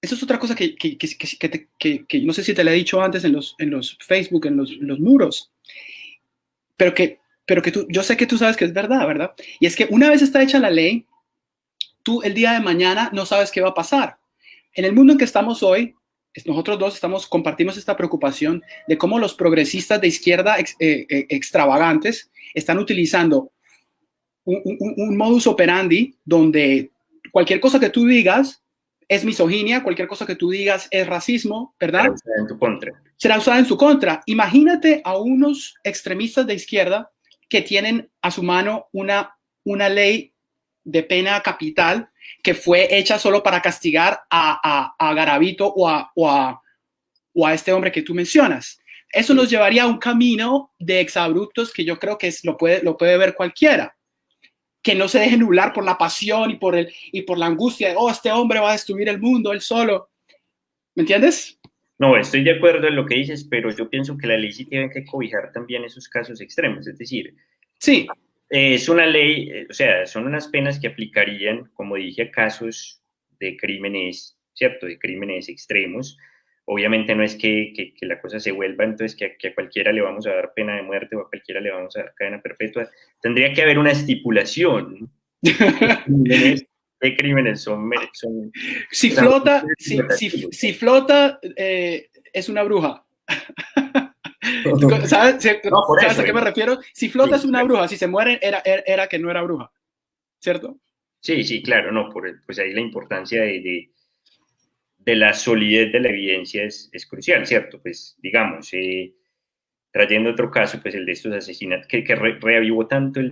eso es otra cosa que no sé si te lo he dicho antes en los Facebook, en los muros, pero que yo sé que tú sabes que es verdad, ¿verdad? Y es que una vez está hecha la ley, tú el día de mañana no sabes qué va a pasar. En el mundo en que estamos hoy, nosotros dos compartimos esta preocupación de cómo los progresistas de izquierda extravagantes están utilizando un modus operandi donde cualquier cosa que tú digas es misoginia, cualquier cosa que tú digas es racismo, ¿verdad? Será usada en tu contra. Será usada en su contra. Imagínate a unos extremistas de izquierda que tienen a su mano una ley de pena capital que fue hecha solo para castigar a Garavito o a este hombre que tú mencionas. Eso nos llevaría a un camino de exabruptos que yo creo que lo puede ver cualquiera, que no se deje nublar por la pasión y por la angustia de, este hombre va a destruir el mundo él solo. ¿Me entiendes? No, estoy de acuerdo en lo que dices, pero yo pienso que la ley sí tiene que cobijar también esos casos extremos. Es decir, sí, es una ley, o sea, son unas penas que aplicarían, como dije, a casos de crímenes, ¿cierto? De crímenes extremos. Obviamente no es que la cosa se vuelva, entonces que a cualquiera le vamos a dar pena de muerte o a cualquiera le vamos a dar cadena perpetua. Tendría que haber una estipulación de crímenes son si flota, es una bruja. ¿Sabes a qué me refiero? Si flota, sí, es una bruja. Si se mueren, era que no era bruja. ¿Cierto? Sí, claro, no, pues ahí la importancia de la solidez de la evidencia es crucial, ¿cierto? Pues digamos, trayendo otro caso, pues el de estos asesinatos, que reavivó tanto el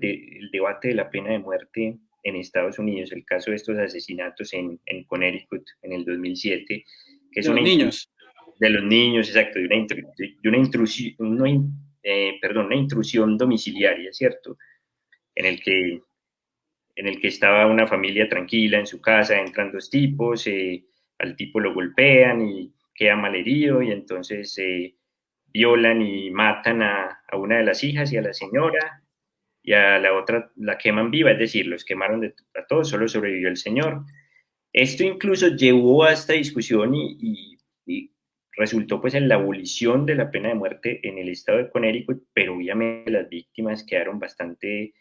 debate de la pena de muerte en Estados Unidos, el caso de estos asesinatos en Connecticut en el 2007, que es de los niños. De los niños, exacto, de una intrusión domiciliaria, ¿cierto? En el que estaba una familia tranquila en su casa, entran dos tipos, al tipo lo golpean y queda malherido y entonces violan y matan a una de las hijas y a la señora y a la otra la queman viva, es decir, los quemaron a todos, solo sobrevivió el señor. Esto incluso llevó a esta discusión y resultó pues en la abolición de la pena de muerte en el estado de Connecticut, pero obviamente las víctimas quedaron bastante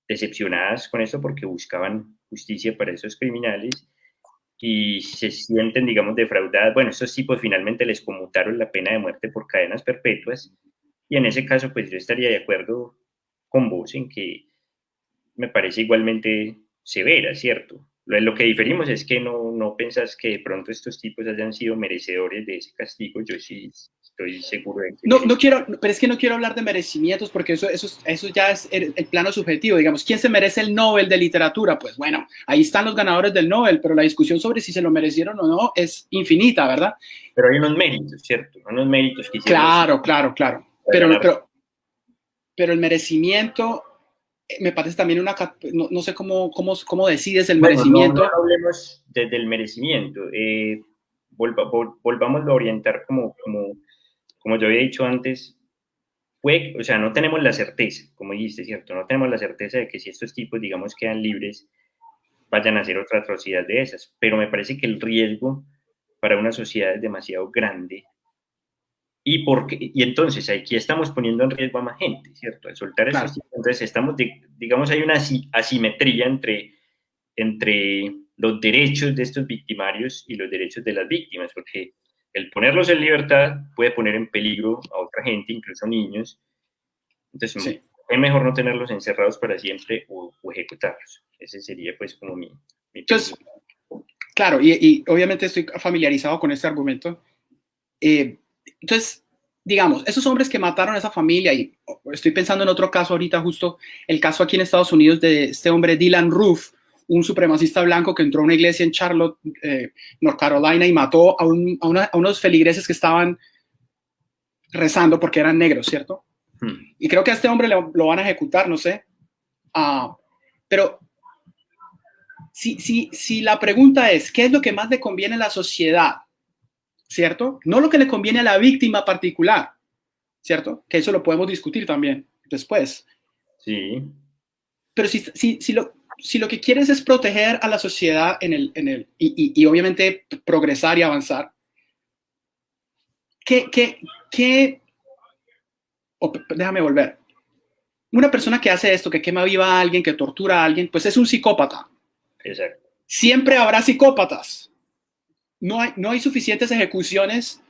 decepcionadas con esto porque buscaban justicia para esos criminales y se sienten, digamos, defraudadas. Bueno, estos tipos finalmente les conmutaron la pena de muerte por cadenas perpetuas y en ese caso, pues yo estaría de acuerdo con vos en que me parece igualmente severa, ¿cierto? Lo que diferimos es que no pensás que de pronto estos tipos hayan sido merecedores de ese castigo. Yo sí estoy seguro de que... No quiero, pero es que no quiero hablar de merecimientos porque eso ya es el plano subjetivo. Digamos, ¿quién se merece el Nobel de literatura? Pues bueno, ahí están los ganadores del Nobel, pero la discusión sobre si se lo merecieron o no es infinita, ¿verdad? Pero hay unos méritos, ¿cierto? Unos méritos que hicieron. Claro. Pero el merecimiento me parece también no sé cómo decides el merecimiento. No hablemos del merecimiento. Volvamos a orientar como yo había dicho antes, o sea, no tenemos la certeza, como dijiste, ¿cierto? No tenemos la certeza de que si estos tipos, digamos, quedan libres, vayan a hacer otra atrocidad de esas. Pero me parece que el riesgo para una sociedad es demasiado grande y entonces aquí estamos poniendo en riesgo a más gente, ¿cierto? Al soltar Claro. eso, entonces digamos, hay una asimetría entre los derechos de estos victimarios y los derechos de las víctimas, porque el ponerlos en libertad puede poner en peligro a otra gente, incluso niños. Entonces, Sí. es mejor no tenerlos encerrados para siempre o ejecutarlos. Ese sería, pues, como mi Entonces, claro, y obviamente estoy familiarizado con este argumento. Entonces, digamos, esos hombres que mataron a esa familia, y estoy pensando en otro caso ahorita, justo el caso aquí en Estados Unidos de este hombre Dylan Roof, un supremacista blanco que entró a una iglesia en Charlotte, North Carolina, y mató a unos feligreses que estaban rezando porque eran negros, ¿cierto? Y creo que a este hombre lo van a ejecutar, no sé. Pero si la pregunta es, ¿qué es lo que más le conviene a la sociedad? ¿Cierto? No lo que le conviene a la víctima particular, ¿cierto? Que eso lo podemos discutir también después. Sí. Pero si lo que quieres es proteger a la sociedad y obviamente progresar y avanzar, déjame volver. Una persona que hace esto, que quema viva a alguien, que tortura a alguien, pues es un psicópata. Exacto. Siempre habrá psicópatas. No hay suficientes ejecuciones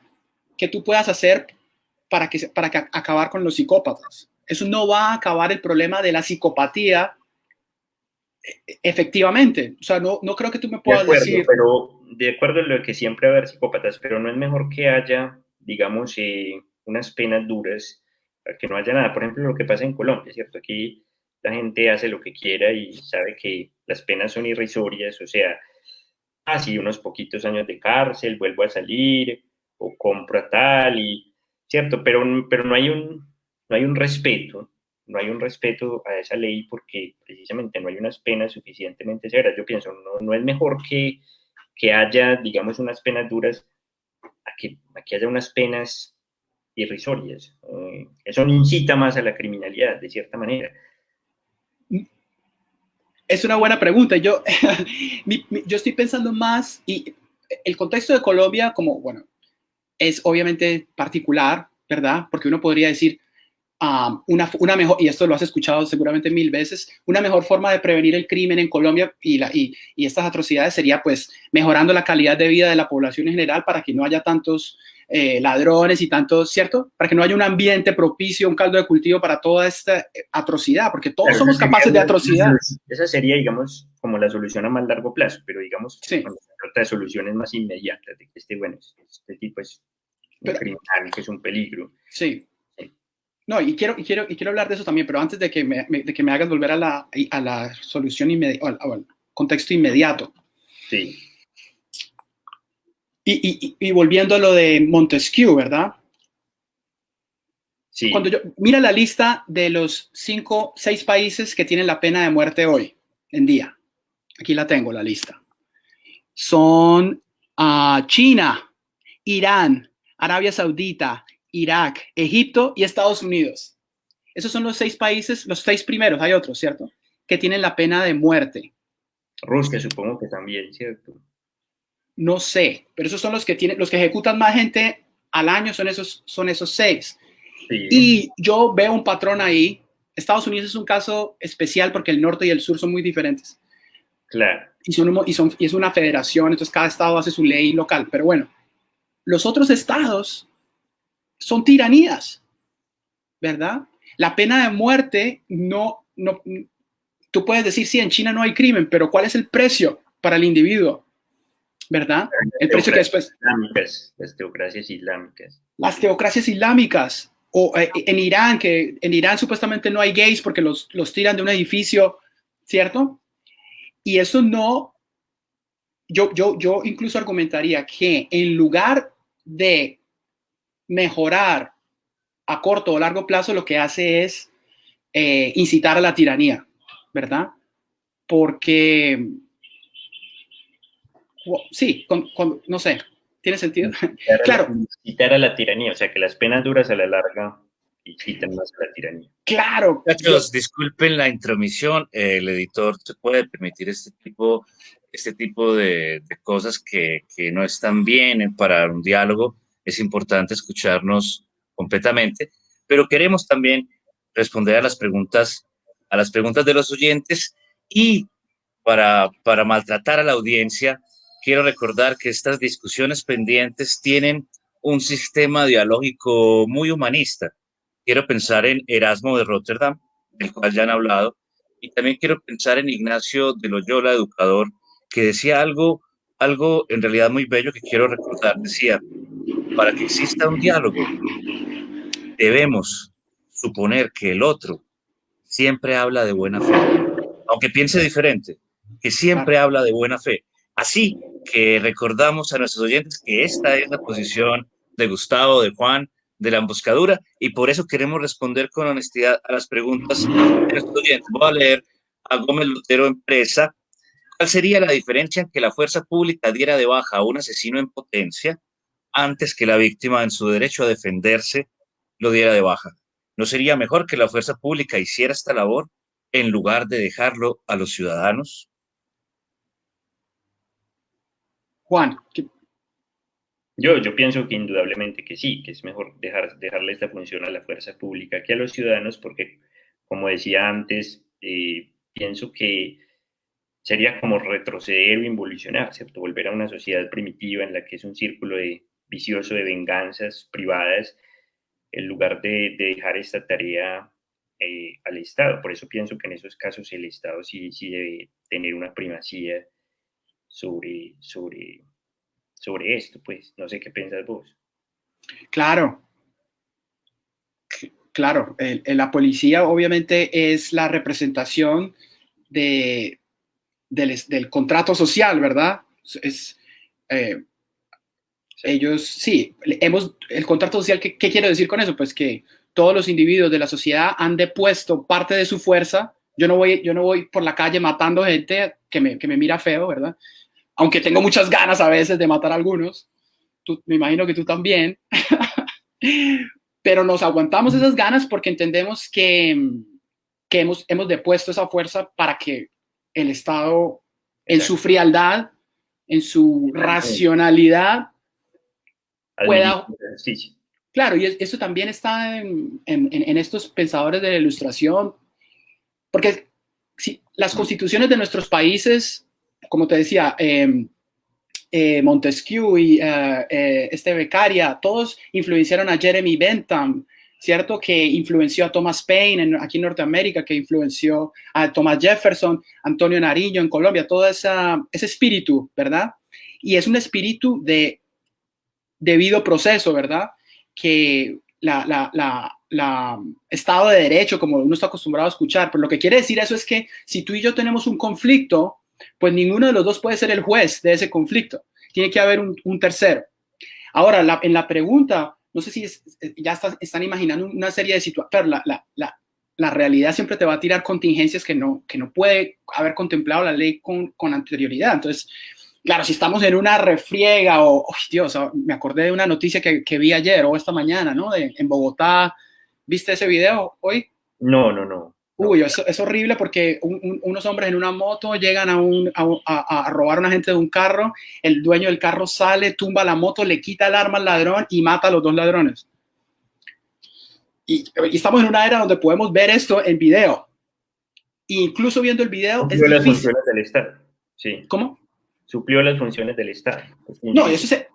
que tú puedas hacer para acabar con los psicópatas. Eso no va a acabar el problema de la psicopatía efectivamente. O sea, no creo que tú me puedas decir... Pero de acuerdo en lo que siempre va a haber psicópatas, pero no es mejor que haya, digamos, unas penas duras para que no haya nada. Por ejemplo, lo que pasa en Colombia, ¿cierto? Aquí la gente hace lo que quiera y sabe que las penas son irrisorias, o sea, así unos poquitos años de cárcel, vuelvo a salir o compro a tal y, ¿cierto? Pero no hay un respeto. No hay un respeto a esa ley porque precisamente no hay unas penas suficientemente severas. Yo pienso, no es mejor que haya, digamos, unas penas duras a que haya unas penas irrisorias. Eso no incita más a la criminalidad, de cierta manera. Es una buena pregunta. Yo estoy pensando más, y el contexto de Colombia, como, bueno, es obviamente particular, ¿verdad? Porque uno podría decir, una mejor, y esto lo has escuchado seguramente 1000 veces, una mejor forma de prevenir el crimen en Colombia y estas atrocidades sería pues mejorando la calidad de vida de la población en general para que no haya tantos ladrones y tantos, ¿cierto? Para que no haya un ambiente propicio, un caldo de cultivo para toda esta atrocidad, porque todos somos capaces de atrocidad. Esa sería, digamos, como la solución a más largo plazo, pero digamos, sí. Cuando se trata de soluciones más inmediatas, de que este tipo es un criminal, que es un peligro. Sí. No, y quiero hablar de eso también, pero antes de que me hagas volver a la solución inmediata, al contexto inmediato. Sí. Y volviendo a lo de Montesquieu, ¿verdad? Sí. Mira la lista de los 6 países que tienen la pena de muerte hoy en día. Aquí la tengo, la lista. Son China, Irán, Arabia Saudita, Irak, Egipto y Estados Unidos. Esos son los 6 países, los 6 primeros, hay otros, ¿cierto? Que tienen la pena de muerte. Rusia, supongo que también, ¿cierto? No sé, pero esos son los que ejecutan más gente al año, son esos 6. Sí. Y yo veo un patrón ahí. Estados Unidos es un caso especial porque el norte y el sur son muy diferentes. Claro. Y es una federación, entonces cada estado hace su ley local. Pero bueno, los otros estados son tiranías, ¿verdad? La pena de muerte no, tú puedes decir, sí, en China no hay crimen, pero ¿cuál es el precio para el individuo? ¿Verdad? El precio que después... Las teocracias islámicas. Las teocracias islámicas. O en Irán, que en Irán supuestamente no hay gays porque los tiran de un edificio, ¿cierto? Y eso no... Yo incluso argumentaría que en lugar de mejorar a corto o largo plazo, lo que hace es incitar a la tiranía, ¿verdad? Porque... sí, no sé, ¿tiene sentido? Claro. Incitar a la tiranía, o sea, que las penas duras a la larga incitan más a la tiranía. Claro. Muchachos, disculpen la intromisión, el editor se puede permitir este tipo de cosas que no están bien para un diálogo. es importante escucharnos completamente, pero queremos también responder a las preguntas de los oyentes y para maltratar a la audiencia, quiero recordar que estas discusiones pendientes tienen un sistema dialógico muy humanista. Quiero pensar en Erasmo de Rotterdam, del cual ya han hablado, y también quiero pensar en Ignacio de Loyola, educador, que decía algo en realidad muy bello que quiero recordar. Decía, para que exista un diálogo, debemos suponer que el otro siempre habla de buena fe, aunque piense diferente, que siempre habla de buena fe. Así que recordamos a nuestros oyentes que esta es la posición de Gustavo, de Juan, de la emboscadura, y por eso queremos responder con honestidad a las preguntas de nuestros oyentes. Voy a leer a Gómez Lutero Empresa. ¿Cuál sería la diferencia en que la fuerza pública diera de baja a un asesino en potencia antes que la víctima, en su derecho a defenderse, lo diera de baja? ¿No sería mejor que la fuerza pública hiciera esta labor en lugar de dejarlo a los ciudadanos? Juan. Yo pienso que indudablemente que sí, que es mejor dejarle esta función a la fuerza pública que a los ciudadanos, porque, como decía antes, pienso que sería como retroceder o involucionar, ¿cierto? Volver a una sociedad primitiva en la que es un círculo vicioso de venganzas privadas, en lugar de dejar esta tarea al Estado. Por eso pienso que en esos casos el Estado sí debe tener una primacía sobre esto, pues. No sé qué piensas vos. Claro. Claro, la policía obviamente es la representación del contrato social, ¿verdad? Ellos, sí, el contrato social, ¿qué quiero decir con eso? Pues que todos los individuos de la sociedad han depuesto parte de su fuerza. Yo no voy por la calle matando gente que me mira feo, ¿verdad? Aunque tengo muchas ganas a veces de matar a algunos. Me imagino que tú también. Pero nos aguantamos esas ganas porque entendemos que hemos depuesto esa fuerza para que el Estado, en su frialdad, en su racionalidad, pueda... Claro, y eso también está en estos pensadores de la Ilustración, porque si, las constituciones de nuestros países, como te decía, Montesquieu y Beccaria, todos influenciaron a Jeremy Bentham, ¿cierto? Que influenció a Thomas Paine aquí en Norteamérica, que influenció a Thomas Jefferson, Antonio Nariño en Colombia, todo ese espíritu, ¿verdad? Y es un espíritu de debido proceso, ¿verdad? Que la Estado de Derecho, como uno está acostumbrado a escuchar, pero lo que quiere decir eso es que si tú y yo tenemos un conflicto, pues ninguno de los dos puede ser el juez de ese conflicto. Tiene que haber un tercero. Ahora, en la pregunta, no sé si ya están imaginando una serie de situaciones, pero la realidad siempre te va a tirar contingencias que no puede haber contemplado la ley con anterioridad. Entonces, claro, si estamos en una refriega Dios, me acordé de una noticia que vi ayer o esta mañana, ¿no? En Bogotá. ¿Viste ese video hoy? No. Uy, es horrible porque unos hombres en una moto llegan a robar a una gente de un carro, el dueño del carro sale, tumba la moto, le quita el arma al ladrón y mata a los dos ladrones. Y estamos en una era donde podemos ver esto en video. Incluso viendo el video suplió las funciones del Estado. Sí. ¿Cómo? Suplió las funciones del Estado. No, eso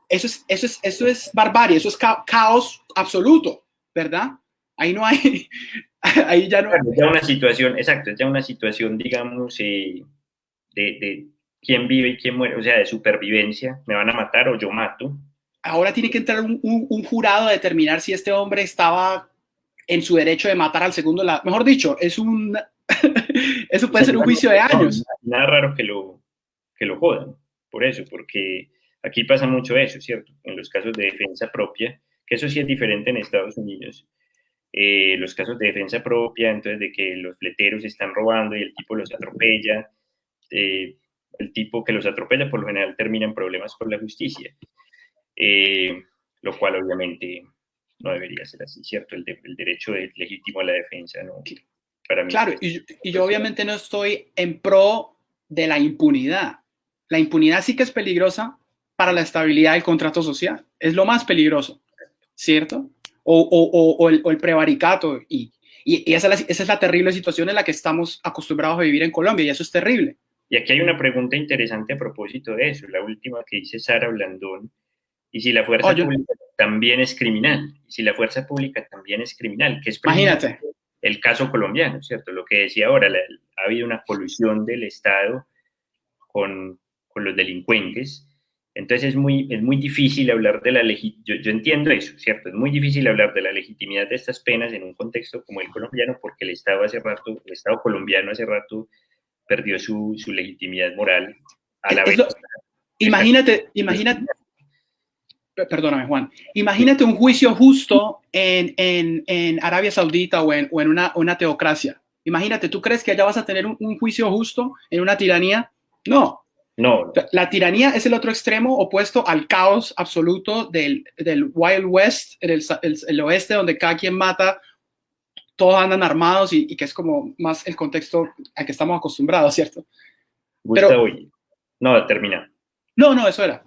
es barbarie, eso es caos absoluto, ¿verdad? Ahí no hay... Ahí ya no. Claro, ya una situación, exacto, es ya una situación, digamos, de quién vive y quién muere, o sea, de supervivencia, me van a matar o yo mato. Ahora tiene que entrar un jurado a determinar si este hombre estaba en su derecho de matar al segundo lado. Mejor dicho, eso puede ser un juicio de años. Nada raro que lo jodan, por eso, porque aquí pasa mucho eso, ¿cierto? En los casos de defensa propia, que eso sí es diferente en Estados Unidos. Los casos de defensa propia, entonces de que los fleteros están robando y el tipo los atropella, el tipo que los atropella por lo general termina en problemas con la justicia, lo cual obviamente no debería ser así, ¿cierto? El derecho legítimo a la defensa, ¿no? Para mí, claro, y yo obviamente no estoy en pro de la impunidad. La impunidad sí que es peligrosa para la estabilidad del contrato social. Es lo más peligroso, ¿cierto? O el prevaricato. Y esa es la terrible situación en la que estamos acostumbrados a vivir en Colombia, y eso es terrible. Y aquí hay una pregunta interesante a propósito de eso, la última que dice Sara Blandón. ¿Y si la fuerza pública también es criminal? ¿Y si la fuerza pública también es criminal? Que es imagínate el caso colombiano, ¿cierto? Lo que decía ahora, ha habido una colusión del Estado con los delincuentes. Entonces es muy difícil hablar de la legitimidad. Yo entiendo eso, ¿cierto? Es muy difícil hablar de la legitimidad de estas penas en un contexto como el colombiano, porque el Estado colombiano hace rato perdió su legitimidad moral a la vez. Imagínate, perdóname, Juan, imagínate un juicio justo en Arabia Saudita o en una teocracia. Imagínate, ¿tú crees que allá vas a tener un juicio justo en una tiranía? No. La tiranía es el otro extremo opuesto al caos absoluto del Wild West, el oeste, donde cada quien mata, todos andan armados y que es como más el contexto al que estamos acostumbrados, ¿cierto? Gustavo, no, termina. No, eso era.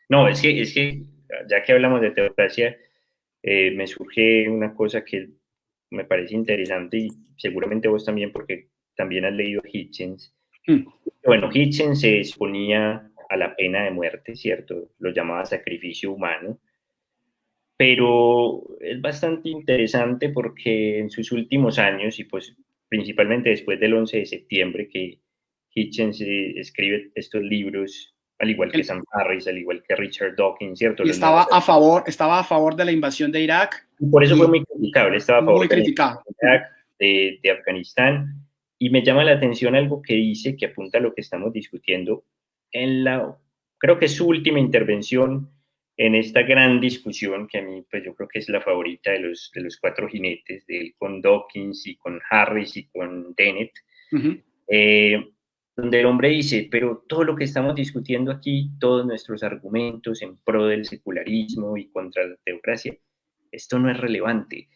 No, es que ya que hablamos de teocracia, me surge una cosa que me parece interesante y seguramente vos también, porque también has leído Hitchens. Bueno, Hitchens se exponía a la pena de muerte, ¿cierto? Lo llamaba sacrificio humano. Pero es bastante interesante porque en sus últimos años, y pues principalmente después del 11 de septiembre, que Hitchens escribe estos libros, al igual que Sam Harris, al igual que Richard Dawkins, ¿cierto? Y estaba a favor de la invasión de Irak. Y por eso fue muy criticable, estaba a favor de la invasión de Irak, de Afganistán. Y me llama la atención algo que dice, que apunta a lo que estamos discutiendo creo que es su última intervención en esta gran discusión, que a mí, pues yo creo que es la favorita de los cuatro jinetes, con Dawkins y con Harris y con Dennett, donde el hombre dice, pero todo lo que estamos discutiendo aquí, todos nuestros argumentos en pro del secularismo y contra la teocracia, esto no es relevante.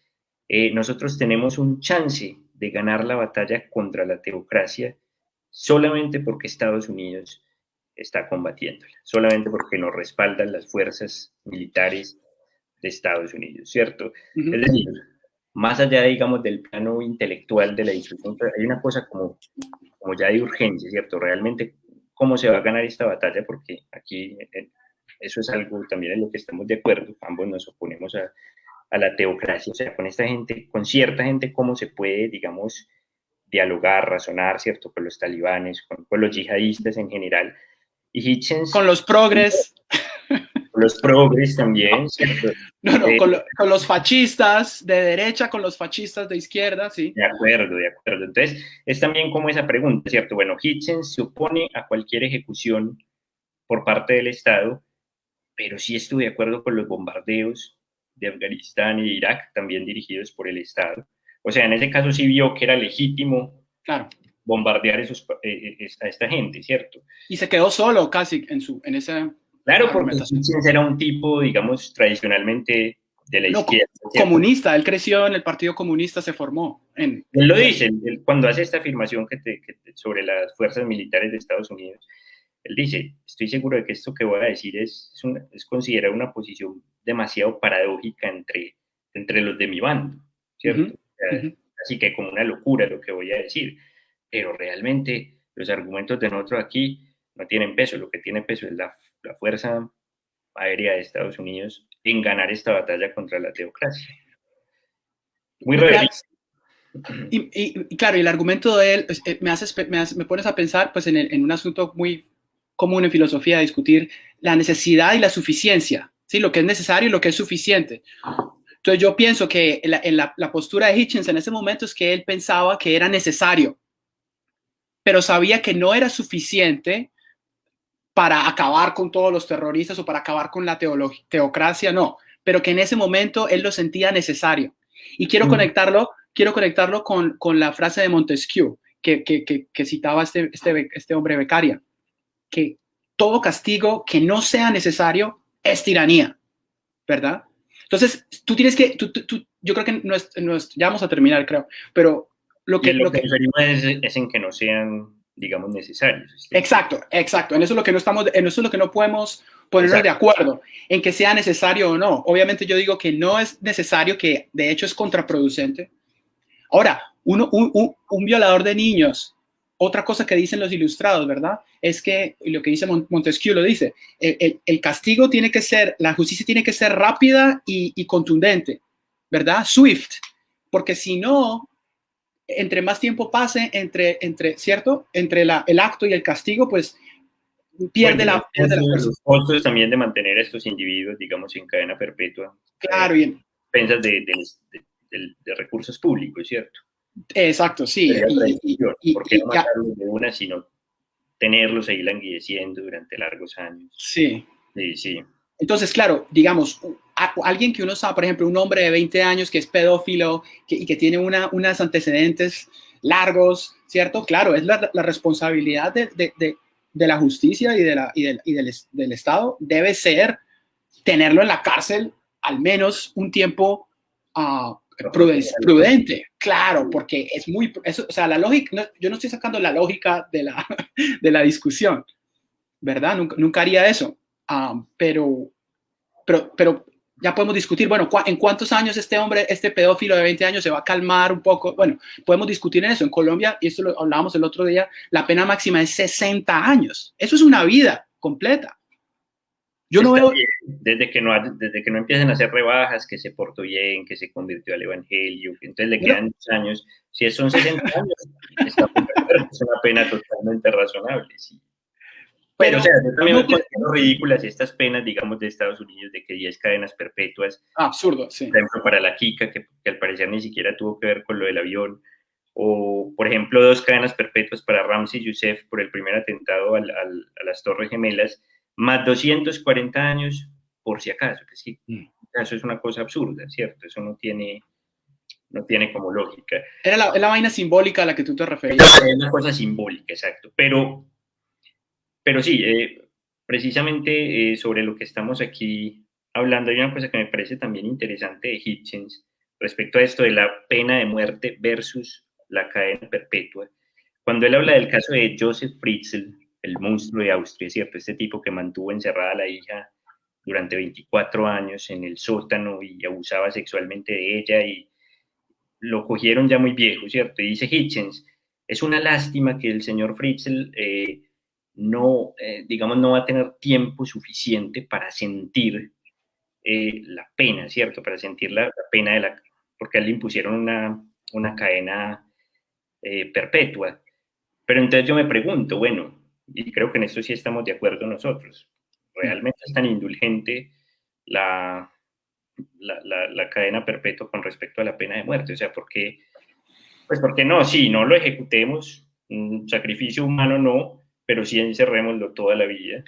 Nosotros tenemos un chance de ganar la batalla contra la teocracia solamente porque Estados Unidos está combatiéndola, solamente porque nos respaldan las fuerzas militares de Estados Unidos, ¿cierto? Es decir, más allá, digamos, del plano intelectual de la discusión, hay una cosa como ya de urgencia, ¿cierto? Realmente, ¿cómo se va a ganar esta batalla? Porque aquí eso es algo también en lo que estamos de acuerdo, ambos nos oponemos a la teocracia, o sea, con esta gente, con cierta gente, ¿cómo se puede, digamos, dialogar, razonar, ¿cierto? Con los talibanes, con los yihadistas en general. Y Hitchens... Con los progres. Con los progres también, ¿cierto? Con los fascistas de derecha, con los fascistas de izquierda, sí. De acuerdo. Entonces, es también como esa pregunta, ¿cierto? Bueno, Hitchens se opone a cualquier ejecución por parte del Estado, pero sí estuvo de acuerdo con los bombardeos de Afganistán y de Irak, también dirigidos por el Estado. O sea, en ese caso sí vio que era legítimo bombardear a esta gente, ¿cierto? Y se quedó solo casi en esa... Claro, porque Hitchens era un tipo, digamos, tradicionalmente de la izquierda. Comunista, él creció en el Partido Comunista, se formó. Él lo dice, cuando hace esta afirmación sobre las fuerzas militares de Estados Unidos, él dice, estoy seguro de que esto que voy a decir es considerar una posición demasiado paradójica entre los de mi bando, ¿cierto? Así que como una locura lo que voy a decir, pero realmente los argumentos de nosotros aquí no tienen peso, lo que tiene peso es la Fuerza Aérea de Estados Unidos en ganar esta batalla contra la teocracia. Muy realista. Y claro, y el argumento de él me pones a pensar pues, en un asunto muy común en filosofía, discutir la necesidad y la suficiencia, ¿sí? Lo que es necesario y lo que es suficiente. Entonces yo pienso que la postura de Hitchens en ese momento es que él pensaba que era necesario, pero sabía que no era suficiente para acabar con todos los terroristas o para acabar con la teocracia, no, pero que en ese momento él lo sentía necesario. Y quiero conectarlo con la frase de Montesquieu, que citaba este hombre Beccaria, que todo castigo que no sea necesario es tiranía, ¿verdad? Entonces, tú tienes que, yo creo que ya vamos a terminar, creo, pero lo que es en que no sean, digamos, necesarios. Exacto. En eso es lo que no podemos ponernos de acuerdo en que sea necesario o no. Obviamente yo digo que no es necesario, que de hecho es contraproducente. Ahora, un violador de niños, otra cosa que dicen los ilustrados, ¿verdad? Es que lo que dice Montesquieu lo dice, el castigo tiene que ser, la justicia tiene que ser rápida y contundente, ¿verdad? Swift, porque si no, entre más tiempo pase ¿cierto? Entre el acto y el castigo, pues pierde la fuerza. Los costos también de mantener a estos individuos, digamos, en cadena perpetua. Claro, y expensas de recursos públicos, ¿cierto? Exacto, sí. ¿Por qué no matarlos de una, sino tenerlos ahí languideciendo durante largos años? Sí. Sí, sí. Entonces, claro, digamos, alguien que uno sabe, por ejemplo, un hombre de 20 años que es pedófilo y que tiene unos antecedentes largos, ¿cierto? Claro, es la responsabilidad de la justicia y del Estado debe ser tenerlo en la cárcel al menos un tiempo prudente, claro, porque o sea, la lógica, yo no estoy sacando la lógica de la discusión, ¿verdad? Nunca haría eso, pero ya podemos discutir, bueno, ¿en cuántos años este pedófilo de 20 años se va a calmar un poco? Bueno, podemos discutir en eso. En Colombia, y esto lo hablábamos el otro día, la pena máxima es 60 años. Eso es una vida completa. Yo no veo... Desde que no empiecen a hacer rebajas, que se portó bien, que se convirtió al evangelio, que entonces le quedan 2 años. Si son 60 años, es una pena totalmente razonable, sí. Pero, o sea, yo también me considero ridículas estas penas, digamos, de Estados Unidos, de que 10 cadenas perpetuas. Absurdo, sí. Por ejemplo, para la Kika, que al parecer ni siquiera tuvo que ver con lo del avión. O, por ejemplo, 2 cadenas perpetuas para Ramzi Youssef por el primer atentado a las Torres Gemelas, más 240 años, por si acaso. Que sí, eso es una cosa absurda, ¿cierto? Eso no tiene como lógica. Era la vaina simbólica a la que tú te referías. Es una cosa simbólica, exacto. Pero sí, precisamente sobre lo que estamos aquí hablando, hay una cosa que me parece también interesante de Hitchens respecto a esto de la pena de muerte versus la cadena perpetua. Cuando él habla del caso de Joseph Fritzl, el monstruo de Austria, ¿cierto? Este tipo que mantuvo encerrada a la hija durante 24 años en el sótano y abusaba sexualmente de ella y lo cogieron ya muy viejo, ¿cierto? Y dice Hitchens, es una lástima que el señor Fritzl no va a tener tiempo suficiente para sentir la pena, ¿cierto? Para sentir la pena porque a él le impusieron una cadena perpetua. Pero entonces yo me pregunto, bueno, y creo que en esto sí estamos de acuerdo nosotros, ¿realmente es tan indulgente la cadena perpetua con respecto a la pena de muerte? O sea, ¿por qué? Pues porque no, sí, no lo ejecutemos, un sacrificio humano no, pero sí encerrémoslo toda la vida.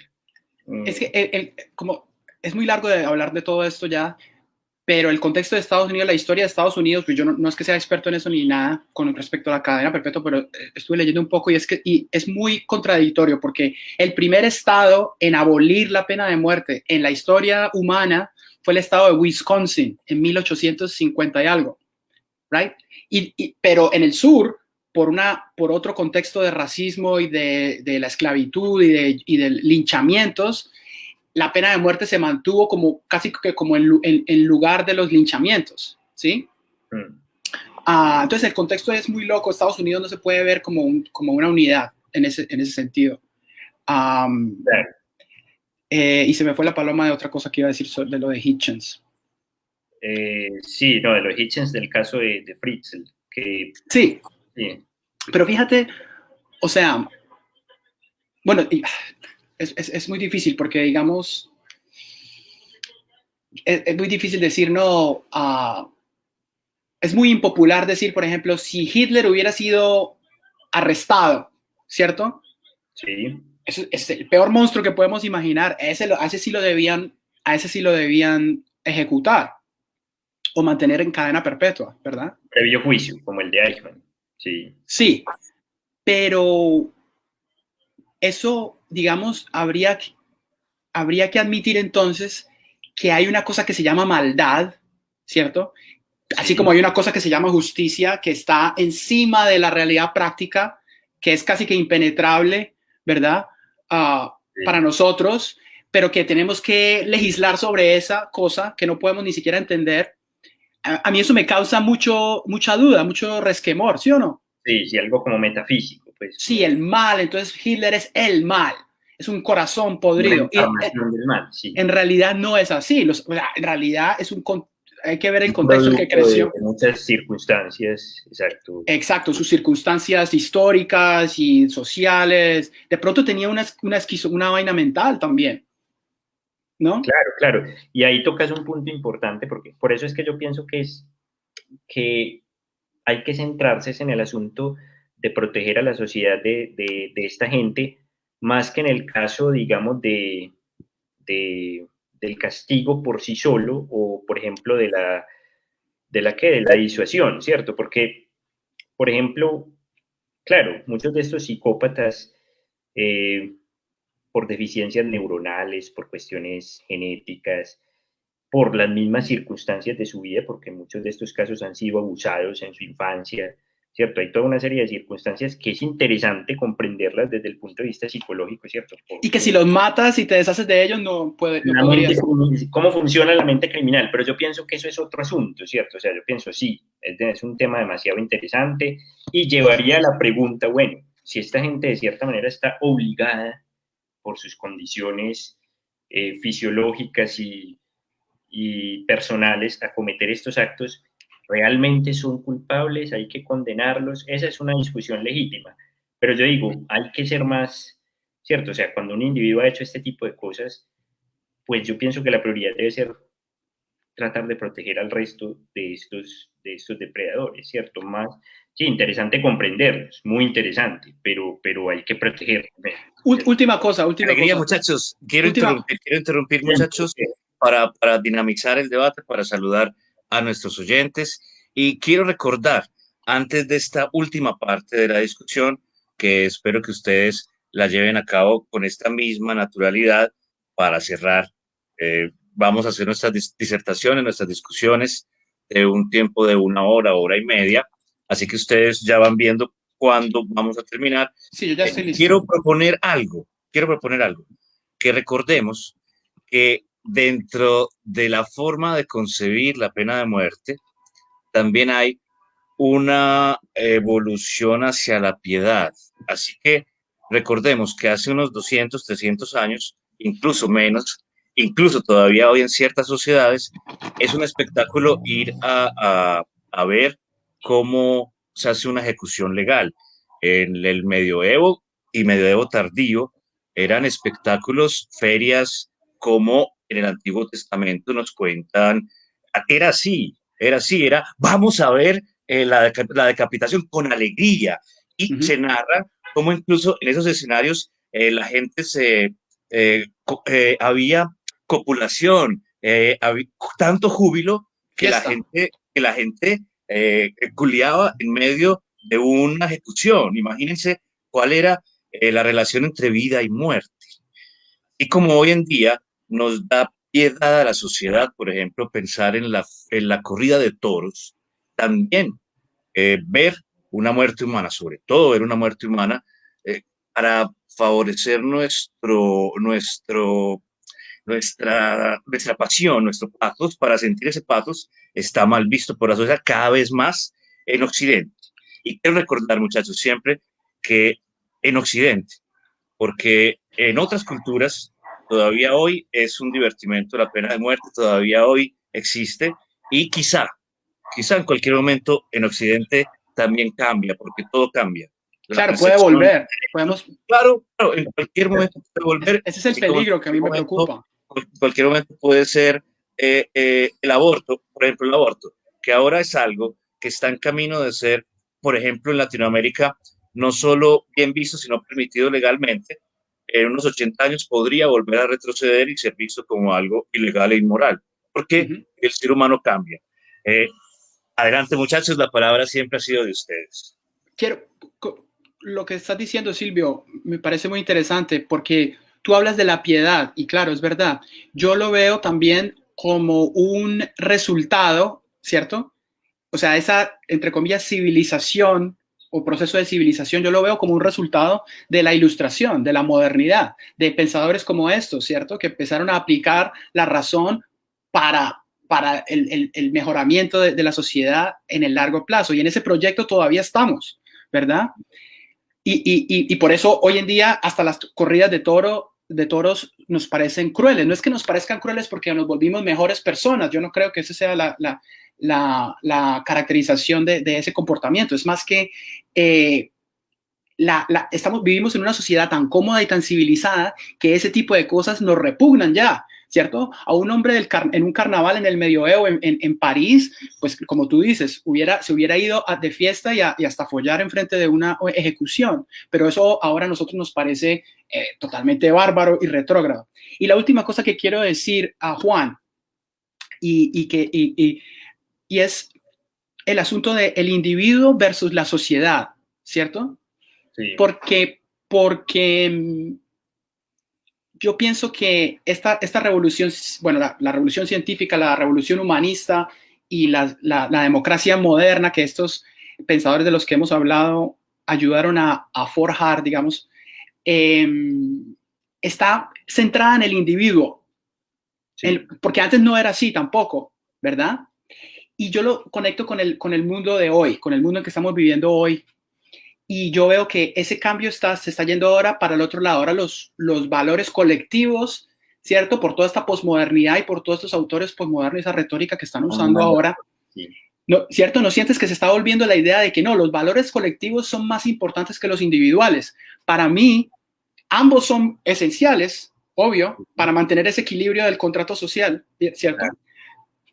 Es que como es muy largo de hablar de todo esto ya, pero el contexto de Estados Unidos, la historia de Estados Unidos, pues yo no es que sea experto en eso ni nada con respecto a la cadena perpetua, pero estuve leyendo un poco y es muy contradictorio porque el primer estado en abolir la pena de muerte en la historia humana fue el estado de Wisconsin en 1850 y algo, right? Pero en el sur, por otro contexto de racismo y de la esclavitud y de linchamientos, la pena de muerte se mantuvo casi que como en lugar de los linchamientos, ¿sí? Entonces el contexto es muy loco. Estados Unidos no se puede ver como una unidad en ese sentido. Y se me fue la paloma de otra cosa que iba a decir de lo de Hitchens. Sí, no, de los Hitchens del caso de Fritzl. Sí, pero fíjate, o sea, bueno, es muy difícil porque, digamos, es muy difícil decir, no, es muy impopular decir, por ejemplo, si Hitler hubiera sido arrestado, ¿cierto? Sí. Es el peor monstruo que podemos imaginar. A ese sí lo debían ejecutar o mantener en cadena perpetua, ¿verdad? Previo juicio, como el de Eichmann. Sí. Sí, pero eso, digamos, habría que admitir entonces que hay una cosa que se llama maldad, ¿cierto? Así como hay una cosa que se llama justicia, que está encima de la realidad práctica, que es casi que impenetrable, ¿verdad? Para nosotros, pero que tenemos que legislar sobre esa cosa que no podemos ni siquiera entender. A mí eso me causa mucha duda, mucho resquemor, ¿sí o no? Sí, sí, algo como metafísico, pues. Sí, el mal, entonces Hitler es el mal, es un corazón podrido. Una encarnación del mal, sí. En realidad no es así, en realidad es hay que ver el contexto en que Producto creció. de muchas circunstancias, exacto. Exacto, sus circunstancias históricas y sociales. De pronto tenía una vaina mental también, ¿no? Claro, claro. Y ahí tocas un punto importante, porque por eso es que yo pienso que hay que centrarse en el asunto de proteger a la sociedad de esta gente, más que en el caso, digamos, del castigo por sí solo, o por ejemplo de la disuasión, ¿cierto? Porque, por ejemplo, claro, muchos de estos psicópatas, por deficiencias neuronales, por cuestiones genéticas, por las mismas circunstancias de su vida, porque en muchos de estos casos han sido abusados en su infancia, ¿cierto? Hay toda una serie de circunstancias que es interesante comprenderlas desde el punto de vista psicológico, ¿cierto? Y que si los matas y te deshaces de ellos, no podrías. ¿Cómo funciona la mente criminal? Pero yo pienso que eso es otro asunto, ¿cierto? O sea, yo pienso, sí, es un tema demasiado interesante y llevaría a la pregunta, bueno, si esta gente de cierta manera está obligada por sus condiciones fisiológicas y personales a cometer estos actos, ¿realmente son culpables? ¿Hay que condenarlos? Esa es una discusión legítima. Pero yo digo, hay que ser más, ¿cierto? O sea, cuando un individuo ha hecho este tipo de cosas, pues yo pienso que la prioridad debe ser tratar de proteger al resto de estos depredadores, ¿cierto? Más, sí, interesante comprenderlos, muy interesante, pero hay que protegerlos. Última cosa. Alegría, muchachos. Quiero interrumpir, muchachos, para dinamizar el debate, para saludar a nuestros oyentes. Y quiero recordar, antes de esta última parte de la discusión, que espero que ustedes la lleven a cabo con esta misma naturalidad para cerrar. Vamos a hacer nuestras disertaciones, nuestras discusiones de un tiempo de 1 hora y media. Así que ustedes ya van viendo cuándo vamos a terminar. Sí, yo ya estoy listo. Quiero proponer algo, que recordemos que dentro de la forma de concebir la pena de muerte, también hay una evolución hacia la piedad. Así que recordemos que hace unos 200, 300 años, incluso menos, incluso todavía hoy en ciertas sociedades, es un espectáculo ir a ver cómo se hace una ejecución legal. En el medioevo y medioevo tardío eran espectáculos, ferias, como en el Antiguo Testamento nos cuentan, era así, vamos a ver la decapitación con alegría, y se narra cómo incluso en esos escenarios la gente había copulación, había tanto júbilo que la gente culiaba en medio de una ejecución. Imagínense cuál era la relación entre vida y muerte. Y como hoy en día nos da piedad a la sociedad, por ejemplo, pensar en la corrida de toros, también ver una muerte humana, sobre todo ver una muerte humana, para favorecer nuestra pasión, nuestro pathos, para sentir ese pathos, está mal visto por la sociedad cada vez más en Occidente. Y quiero recordar, muchachos, siempre que en Occidente, porque en otras culturas todavía hoy es un divertimento la pena de muerte, todavía hoy existe, y quizá en cualquier momento en Occidente también cambia, porque todo cambia. Claro, puede volver. Claro, en cualquier momento puede volver. Ese es el peligro que a mí me preocupa. En cualquier momento puede ser el aborto, por ejemplo, el aborto, que ahora es algo que está en camino de ser, por ejemplo, en Latinoamérica, no solo bien visto, sino permitido legalmente. En unos 80 años podría volver a retroceder y ser visto como algo ilegal e inmoral, porque el ser humano cambia. Adelante, muchachos, la palabra siempre ha sido de ustedes. Lo que estás diciendo, Silvio, me parece muy interesante, porque tú hablas de la piedad, y claro, es verdad. Yo lo veo también como un resultado, ¿cierto? O sea, esa, entre comillas, civilización o proceso de civilización, yo lo veo como un resultado de la ilustración, de la modernidad, de pensadores como estos, ¿cierto? Que empezaron a aplicar la razón para el mejoramiento de la sociedad en el largo plazo. Y en ese proyecto todavía estamos, ¿verdad? Y por eso hoy en día hasta las corridas de toros nos parecen crueles. No es que nos parezcan crueles porque nos volvimos mejores personas. Yo no creo que esa sea la caracterización de ese comportamiento. Es más que vivimos en una sociedad tan cómoda y tan civilizada que ese tipo de cosas nos repugnan ya, ¿cierto? A un hombre en un carnaval en el medioevo en París, pues como tú dices, se hubiera ido de fiesta y hasta follar enfrente de una ejecución, pero eso ahora a nosotros nos parece totalmente bárbaro y retrógrado. Y la última cosa que quiero decir a Juan, y es el asunto del individuo versus la sociedad, ¿cierto? Sí. Porque yo pienso que esta revolución, bueno, la revolución científica, la revolución humanista y la democracia moderna que estos pensadores de los que hemos hablado ayudaron a forjar, digamos, está centrada en el individuo. Sí. Porque antes no era así tampoco, ¿verdad? Y yo lo conecto con el mundo de hoy, con el mundo en que estamos viviendo hoy. Y yo veo que ese cambio se está yendo ahora para el otro lado. Ahora los valores colectivos, ¿cierto? Por toda esta posmodernidad y por todos estos autores posmodernos y esa retórica que están usando ahora. Sí. No, ¿cierto? ¿No sientes que se está volviendo la idea de que no, los valores colectivos son más importantes que los individuales? Para mí, ambos son esenciales, obvio, para mantener ese equilibrio del contrato social, ¿cierto? Claro.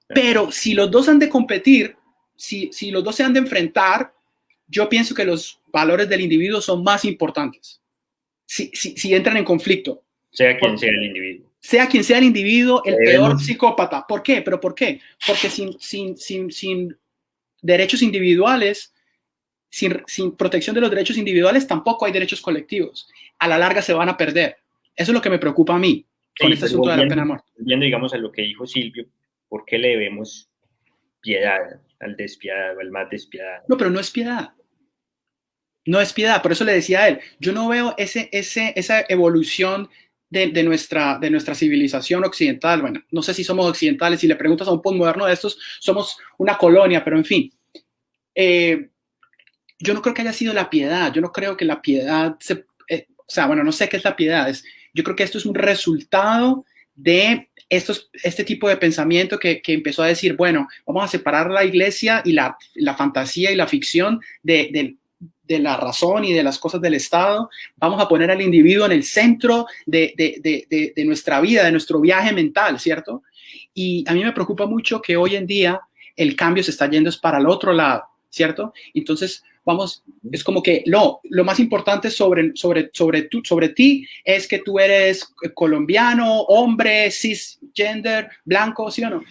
Pero si los dos han de competir, si los dos se han de enfrentar, yo pienso que los valores del individuo son más importantes. Si entran en conflicto. Sea quien sea el individuo. Sea quien sea el individuo, el peor psicópata. ¿Por qué? ¿Pero por qué? Porque sin derechos individuales, sin protección de los derechos individuales, tampoco hay derechos colectivos. A la larga se van a perder. Eso es lo que me preocupa a mí con este asunto de la pena de muerte. Viendo, digamos, a lo que dijo Silvio, ¿por qué le debemos piedad al despiadado, al más despiadado? No, pero no es piedad. No es piedad. Por eso le decía a él, yo no veo esa evolución de nuestra civilización occidental. Bueno, no sé si somos occidentales. Si le preguntas a un postmoderno de estos, somos una colonia, pero en fin. Yo no creo que haya sido la piedad. Yo no creo que la piedad no sé qué es la piedad. Yo creo que esto es un resultado de este tipo de pensamiento que empezó a decir, bueno, vamos a separar la iglesia y la fantasía y la ficción de la razón y de las cosas del Estado. Vamos a poner al individuo en el centro de nuestra vida, de nuestro viaje mental, ¿cierto? Y a mí me preocupa mucho que hoy en día el cambio se está yendo para el otro lado, ¿cierto? Entonces, es como que lo más importante sobre ti es que tú eres colombiano, hombre, cisgender, blanco, ¿sí o no?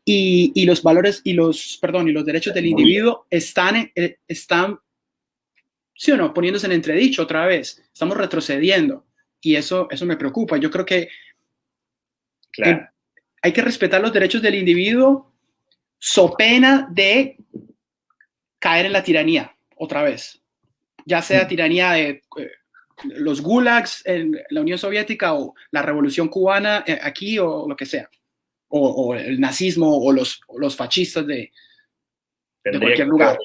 Y los valores y los derechos del individuo están, ¿sí o no?, poniéndose en entredicho otra vez. Estamos retrocediendo y eso me preocupa. Yo creo que claro, hay que respetar los derechos del individuo so pena de caer en la tiranía otra vez, ya sea tiranía de los gulags en la Unión Soviética o la Revolución Cubana aquí o lo que sea, o el nazismo o los fascistas de cualquier lugar.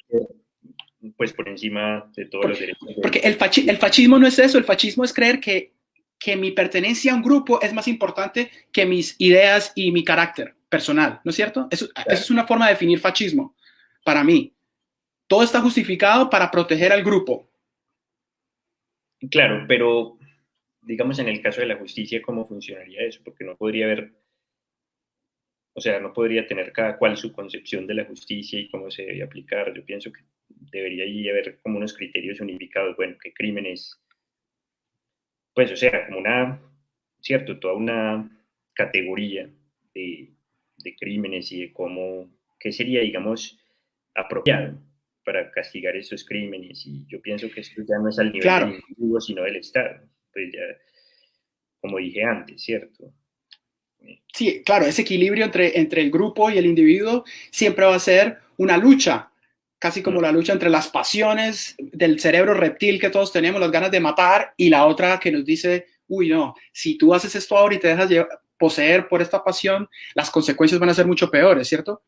Pues por encima de todos los derechos. Porque el fascismo no es eso. El fascismo es creer que mi pertenencia a un grupo es más importante que mis ideas y mi carácter personal, ¿no es cierto? Eso es una forma de definir fascismo para mí. Todo está justificado para proteger al grupo. Claro, pero digamos en el caso de la justicia, ¿cómo funcionaría eso? Porque no podría haber, o sea, no podría tener cada cual su concepción de la justicia y cómo se debe aplicar. Yo pienso que debería haber como unos criterios unificados, bueno, qué crímenes, pues, o sea, como toda una categoría de crímenes y de qué sería, digamos, apropiado para castigar esos crímenes. Y yo pienso que esto ya no es al nivel del individuo, sino del Estado. Pues ya, como dije antes, ¿cierto? Sí, claro, ese equilibrio entre el grupo y el individuo siempre va a ser una lucha, casi como la lucha entre las pasiones del cerebro reptil que todos tenemos, las ganas de matar, y la otra que nos dice, uy, no, si tú haces esto ahora y te dejas poseer por esta pasión, las consecuencias van a ser mucho peores, ¿cierto?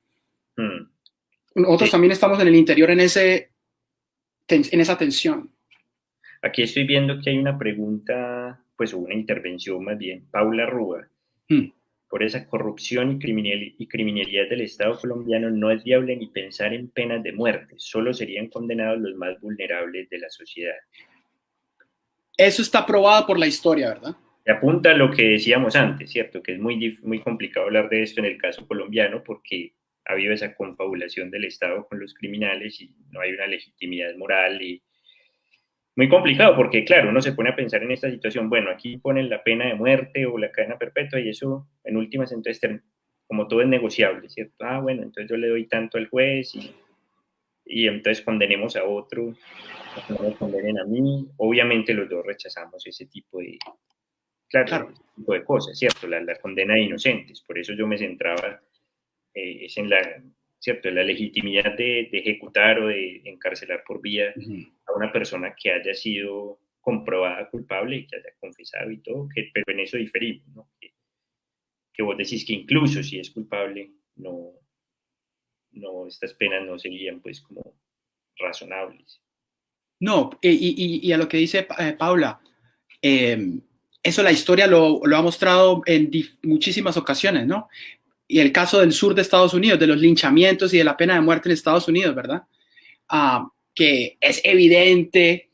Nosotros también estamos en el interior en esa tensión. Aquí estoy viendo que hay una pregunta, pues una intervención más bien, Paula Rúa. Por esa corrupción y criminalidad del Estado colombiano no es viable ni pensar en penas de muerte, solo serían condenados los más vulnerables de la sociedad. Eso está probado por la historia, ¿verdad? Se apunta a lo que decíamos antes, ¿cierto? Que es muy complicado hablar de esto en el caso colombiano porque ha habido esa confabulación del Estado con los criminales y no hay una legitimidad moral y muy complicado porque, claro, uno se pone a pensar en esta situación, bueno, aquí ponen la pena de muerte o la cadena perpetua y eso, en últimas, entonces, como todo es negociable, ¿cierto? Ah, bueno, entonces yo le doy tanto al juez y entonces condenemos a otro, no me condenen a mí. Obviamente los dos rechazamos ese tipo de, claro. Ese tipo de cosas, ¿cierto? La condena de inocentes. Por eso yo me centraba es en la, ¿cierto? La legitimidad de ejecutar o de encarcelar por vida a una persona que haya sido comprobada culpable y que haya confesado y todo, pero en eso diferimos, ¿no? Que vos decís que incluso si es culpable, no, estas penas no serían pues como razonables. No, y a lo que dice Paula, eso la historia lo ha mostrado en muchísimas ocasiones, ¿no? Y el caso del sur de Estados Unidos, de los linchamientos y de la pena de muerte en Estados Unidos, ¿verdad? Que es evidente,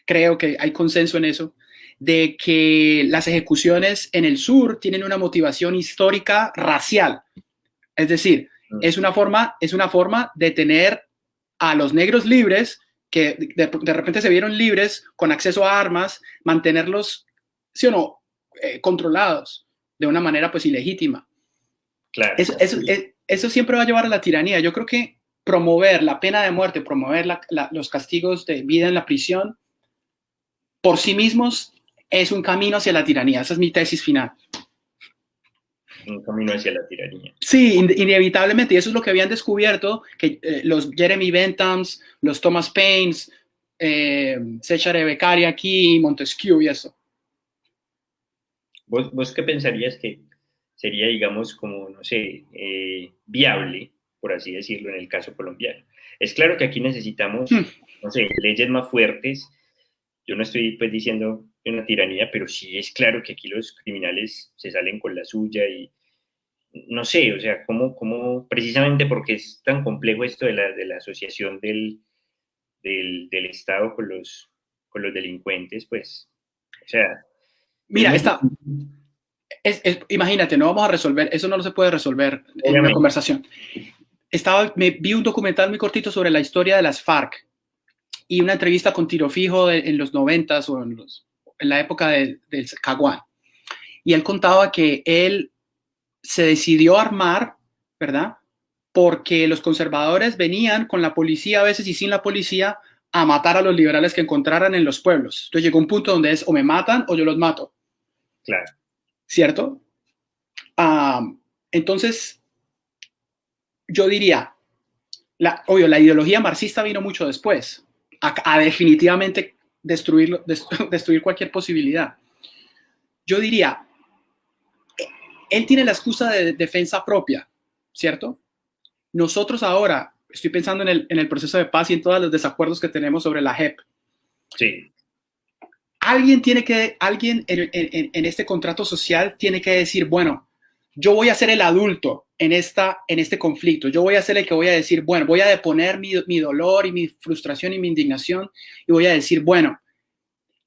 creo que hay consenso en eso, de que las ejecuciones en el sur tienen una motivación histórica racial. Es decir, es una forma de tener a los negros libres, que de repente se vieron libres, con acceso a armas, mantenerlos, ¿sí o no?, controlados de una manera pues ilegítima. Claro. Eso siempre va a llevar a la tiranía. Yo creo que promover la pena de muerte, promover los castigos de vida en la prisión, por sí mismos es un camino hacia la tiranía. Esa es mi tesis final. Un camino hacia la tiranía. Sí, inevitablemente. Y eso es lo que habían descubierto que los Jeremy Bentams, los Thomas Paines, Cesare Beccari aquí, Montesquieu y eso. ¿Vos qué pensarías que sería, digamos, como, no sé, viable, por así decirlo, en el caso colombiano? Es claro que aquí necesitamos, no sé, leyes más fuertes. Yo no estoy pues diciendo una tiranía, pero sí es claro que aquí los criminales se salen con la suya y no sé, o sea, cómo precisamente porque es tan complejo esto de la asociación del Estado con los delincuentes, pues, o sea... Mira, imagínate, no vamos a resolver, eso no se puede resolver en una conversación. Vi un documental muy cortito sobre la historia de las FARC y una entrevista con Tiro Fijo en los 90s o en la época del Caguán. Y él contaba que él se decidió armar, ¿verdad? Porque los conservadores venían con la policía a veces y sin la policía a matar a los liberales que encontraran en los pueblos. Entonces llegó un punto donde es o me matan o yo los mato. Claro. ¿Cierto? Entonces, yo diría, obvio, la ideología marxista vino mucho después, a definitivamente destruir cualquier posibilidad. Yo diría, él tiene la excusa de defensa propia, ¿cierto? Nosotros ahora, estoy pensando en el proceso de paz y en todos los desacuerdos que tenemos sobre la JEP. Sí. Alguien en este contrato social tiene que decir, bueno, yo voy a ser el adulto en este conflicto. Yo voy a ser el que voy a decir, bueno, voy a deponer mi dolor y mi frustración y mi indignación y voy a decir, bueno,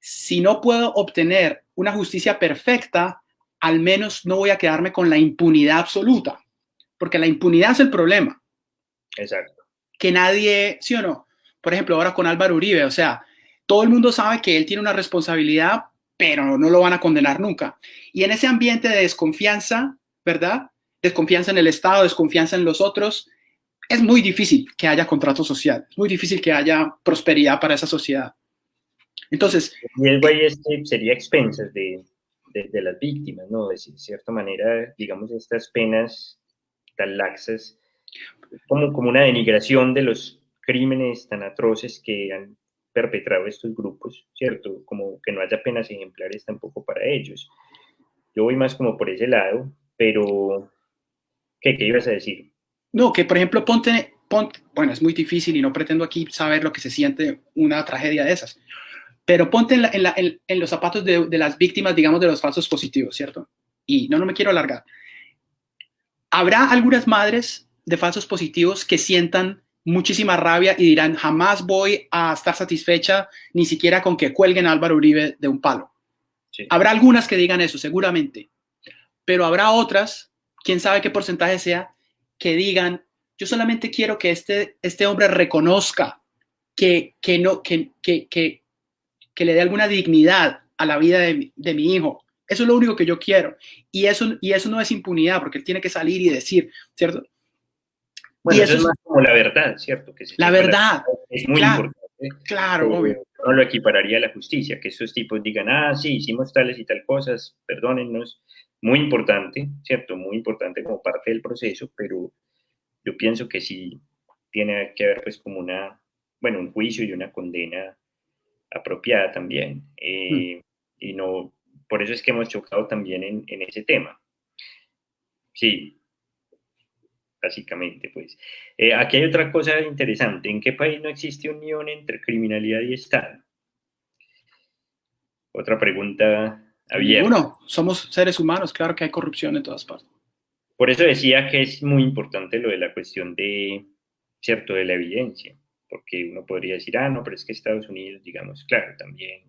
si no puedo obtener una justicia perfecta, al menos no voy a quedarme con la impunidad absoluta, porque la impunidad es el problema. Exacto. Que nadie, ¿sí o no? Por ejemplo, ahora con Álvaro Uribe, o sea, todo el mundo sabe que él tiene una responsabilidad, pero no lo van a condenar nunca. Y en ese ambiente de desconfianza, ¿verdad? Desconfianza en el Estado, desconfianza en los otros, es muy difícil que haya contrato social, es muy difícil que haya prosperidad para esa sociedad. Entonces... Y el güey sería expensas de las víctimas, ¿no? De cierta manera, digamos, estas penas tan laxas, como una denigración de los crímenes tan atroces que han perpetrado estos grupos, ¿cierto? Como que no haya penas ejemplares tampoco para ellos. Yo voy más como por ese lado, pero ¿qué ibas a decir? No, que por ejemplo, bueno, es muy difícil y no pretendo aquí saber lo que se siente una tragedia de esas, pero ponte en los zapatos de las víctimas, digamos, de los falsos positivos, ¿cierto? Y no me quiero alargar. Habrá algunas madres de falsos positivos que sientan muchísima rabia y dirán, jamás voy a estar satisfecha ni siquiera con que cuelguen a Álvaro Uribe de un palo. Sí. Habrá algunas que digan eso, seguramente, pero habrá otras, quién sabe qué porcentaje sea, que digan, yo solamente quiero que este hombre reconozca que le dé alguna dignidad a la vida de mi hijo. Eso es lo único que yo quiero. Y eso no es impunidad, porque él tiene que salir y decir, ¿cierto? Bueno, y eso es más como la verdad, ¿cierto? Que la verdad. Es muy importante. Claro, obvio. No lo equipararía a la justicia, que esos tipos digan, sí, hicimos tales y tal cosas, perdónennos. Muy importante, ¿cierto? Muy importante como parte del proceso, pero yo pienso que sí tiene que haber pues como un juicio y una condena apropiada también. Y no, por eso es que hemos chocado también en ese tema. Sí, básicamente, pues. Aquí hay otra cosa interesante. ¿En qué país no existe unión entre criminalidad y Estado? Otra pregunta abierta. Ninguno. Somos seres humanos, claro que hay corrupción en todas partes. Por eso decía que es muy importante lo de la cuestión de, ¿cierto?, de la evidencia. Porque uno podría decir, no, pero es que Estados Unidos, digamos, claro,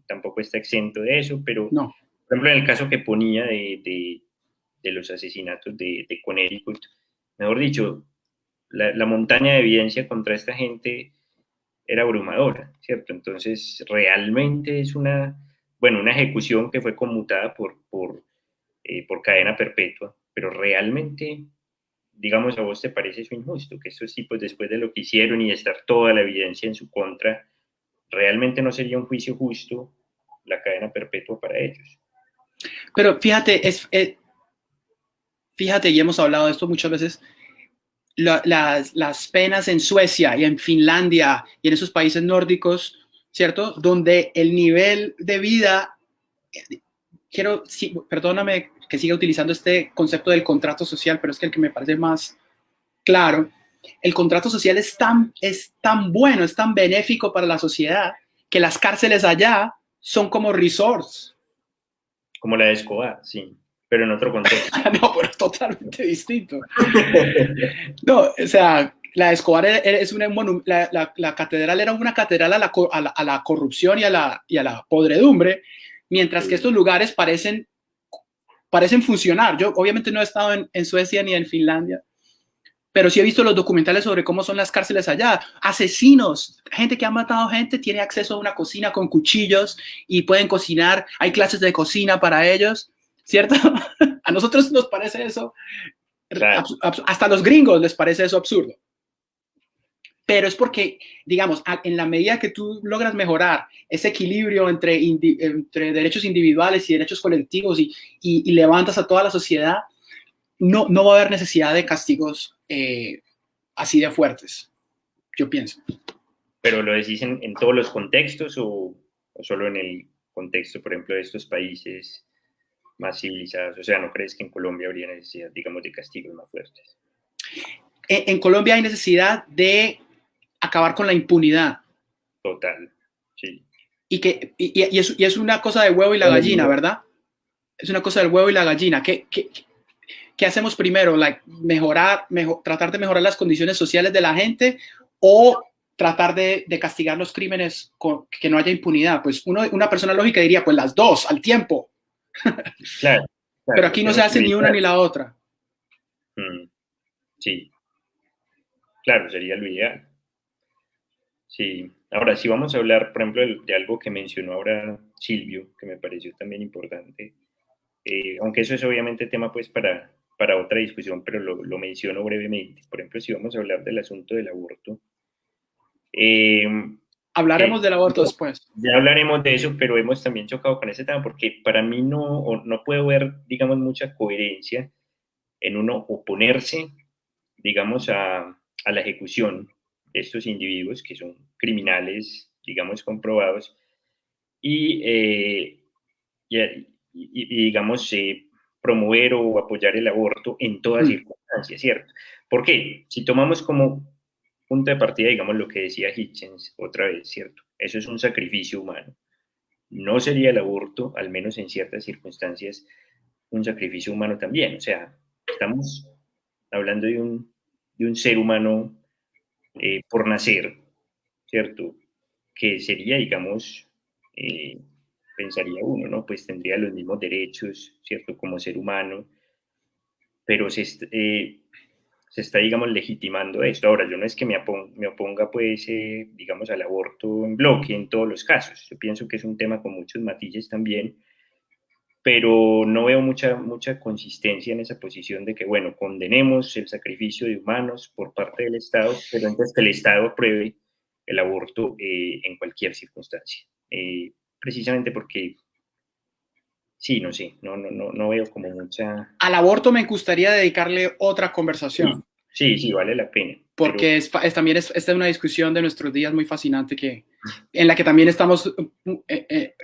tampoco está exento de eso, pero, no. Por ejemplo, en el caso que ponía de los asesinatos de Connecticut, mejor dicho, la montaña de evidencia contra esta gente era abrumadora, ¿cierto? Entonces, realmente es una ejecución que fue conmutada por cadena perpetua, pero realmente, digamos, ¿a vos te parece eso injusto? Que estos tipos, después de lo que hicieron y de estar toda la evidencia en su contra, realmente no sería un juicio justo la cadena perpetua para ellos. Pero fíjate, fíjate, y hemos hablado de esto muchas veces, las penas en Suecia y en Finlandia y en esos países nórdicos, ¿cierto? Donde el nivel de vida, perdóname que siga utilizando este concepto del contrato social, pero es que el que me parece más claro, el contrato social es tan bueno, es tan benéfico para la sociedad, que las cárceles allá son como resorts. Como la de Escobar, sí, pero en otro contexto. No, pero totalmente distinto. No, o sea, la de Escobar es la catedral era una catedral a la corrupción y a la podredumbre, mientras que estos lugares parecen funcionar. Yo obviamente no he estado en Suecia ni en Finlandia, pero sí he visto los documentales sobre cómo son las cárceles allá. Asesinos, gente que ha matado gente, tiene acceso a una cocina con cuchillos y pueden cocinar. Hay clases de cocina para ellos, ¿cierto? A nosotros nos parece eso, claro. Hasta a los gringos les parece eso absurdo. Pero es porque, digamos, en la medida que tú logras mejorar ese equilibrio entre derechos individuales y derechos colectivos y levantas a toda la sociedad, no va a haber necesidad de castigos así de fuertes, yo pienso. ¿Pero lo decís en todos los contextos o solo en el contexto, por ejemplo, de estos países más civilizados? O sea, ¿no crees que en Colombia habría necesidad, digamos, de castigos más fuertes? En Colombia hay necesidad de acabar con la impunidad. Total, sí. Y es una cosa de huevo y la gallina, ¿verdad? Es una cosa del huevo y la gallina. ¿Qué hacemos primero? ¿Tratar de mejorar las condiciones sociales de la gente o tratar de castigar los crímenes que no haya impunidad? Pues una persona lógica diría, pues las dos, al tiempo. Claro. Pero aquí no se hace ni una ni la otra. Sí. Claro, sería lo ideal. Sí. Ahora, si vamos a hablar, por ejemplo, de algo que mencionó ahora Silvio, que me pareció también importante, aunque eso es obviamente tema pues para otra discusión, pero lo menciono brevemente. Por ejemplo, si vamos a hablar del asunto del aborto. Hablaremos del aborto después. Ya hablaremos de eso, pero hemos también chocado con ese tema porque para mí no puedo ver, digamos, mucha coherencia en uno oponerse, digamos, a la ejecución estos individuos que son criminales, digamos, comprobados, y, digamos, promover o apoyar el aborto en todas circunstancias, ¿cierto? ¿Por qué? Si tomamos como punto de partida, digamos, lo que decía Hitchens otra vez, ¿cierto? Eso es un sacrificio humano. No sería el aborto, al menos en ciertas circunstancias, un sacrificio humano también. O sea, estamos hablando de un ser humano por nacer, ¿cierto? Que sería, digamos, pensaría uno, ¿no? Pues tendría los mismos derechos, ¿cierto? Como ser humano, pero se está, digamos, legitimando esto. Ahora, yo no es que me oponga, pues, digamos, al aborto en bloque en todos los casos. Yo pienso que es un tema con muchos matices también, pero no veo mucha consistencia en esa posición de que, bueno, condenemos el sacrificio de humanos por parte del Estado, pero entonces que el Estado apruebe el aborto en cualquier circunstancia. Precisamente porque, sí, no sé, no veo como mucha... Al aborto me gustaría dedicarle otra conversación. Sí, vale la pena. Porque pero... también esta es una discusión de nuestros días muy fascinante en la que también estamos un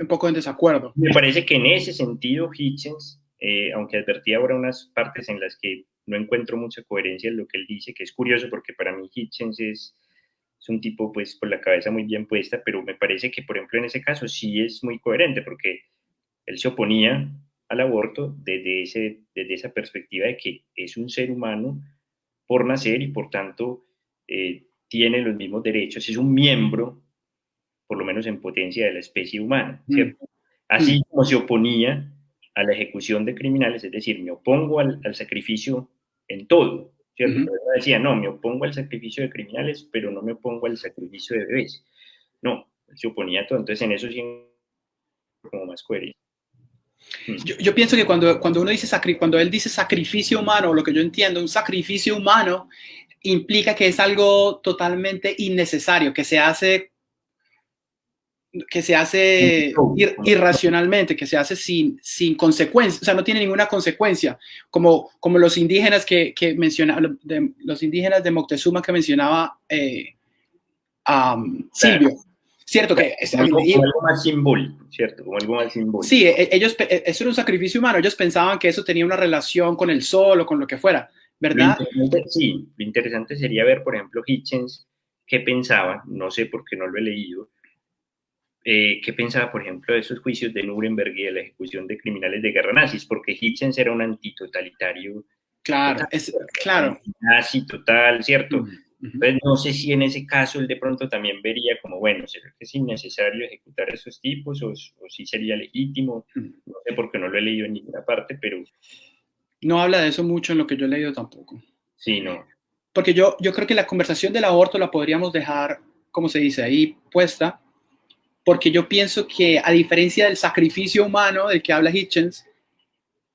poco en desacuerdo. Me parece que en ese sentido Hitchens, aunque advertí ahora unas partes en las que no encuentro mucha coherencia en lo que él dice, que es curioso porque para mí Hitchens es un tipo pues con la cabeza muy bien puesta, pero me parece que por ejemplo en ese caso sí es muy coherente porque él se oponía al aborto desde esa perspectiva de que es un ser humano por nacer y por tanto tiene los mismos derechos, es un miembro, por lo menos en potencia, de la especie humana, ¿cierto? Así como se oponía a la ejecución de criminales, es decir, me opongo al sacrificio en todo, ¿cierto? Pero decía, no, me opongo al sacrificio de criminales, pero no me opongo al sacrificio de bebés. No, se oponía a todo, entonces en eso sí como más coherente. Yo pienso que cuando uno dice cuando él dice sacrificio humano, lo que yo entiendo, un sacrificio humano implica que es algo totalmente innecesario, que se hace irracionalmente, que se hace sin consecuencia, o sea, no tiene ninguna consecuencia, como los indígenas que mencionaba, los indígenas de Moctezuma que mencionaba Silvio. Cierto que como algo más simbólico, ¿cierto? Como algo más simbólico. Sí, eso era un sacrificio humano. Ellos pensaban que eso tenía una relación con el sol o con lo que fuera, ¿verdad? Sí, lo interesante sería ver, por ejemplo, Hitchens, qué pensaba, no sé por qué no lo he leído, qué pensaba, por ejemplo, de esos juicios de Nuremberg y de la ejecución de criminales de guerra nazis, porque Hitchens era un antitotalitario. Claro, claro. Nazi total, ¿cierto? Entonces, no sé si en ese caso él de pronto también vería como, bueno, ¿será que es innecesario ejecutar a esos tipos o si sería legítimo? No sé porque no lo he leído en ninguna parte, pero... No habla de eso mucho en lo que yo he leído tampoco. Sí, no. Porque yo creo que la conversación del aborto la podríamos dejar, como se dice, ahí puesta, porque yo pienso que a diferencia del sacrificio humano del que habla Hitchens,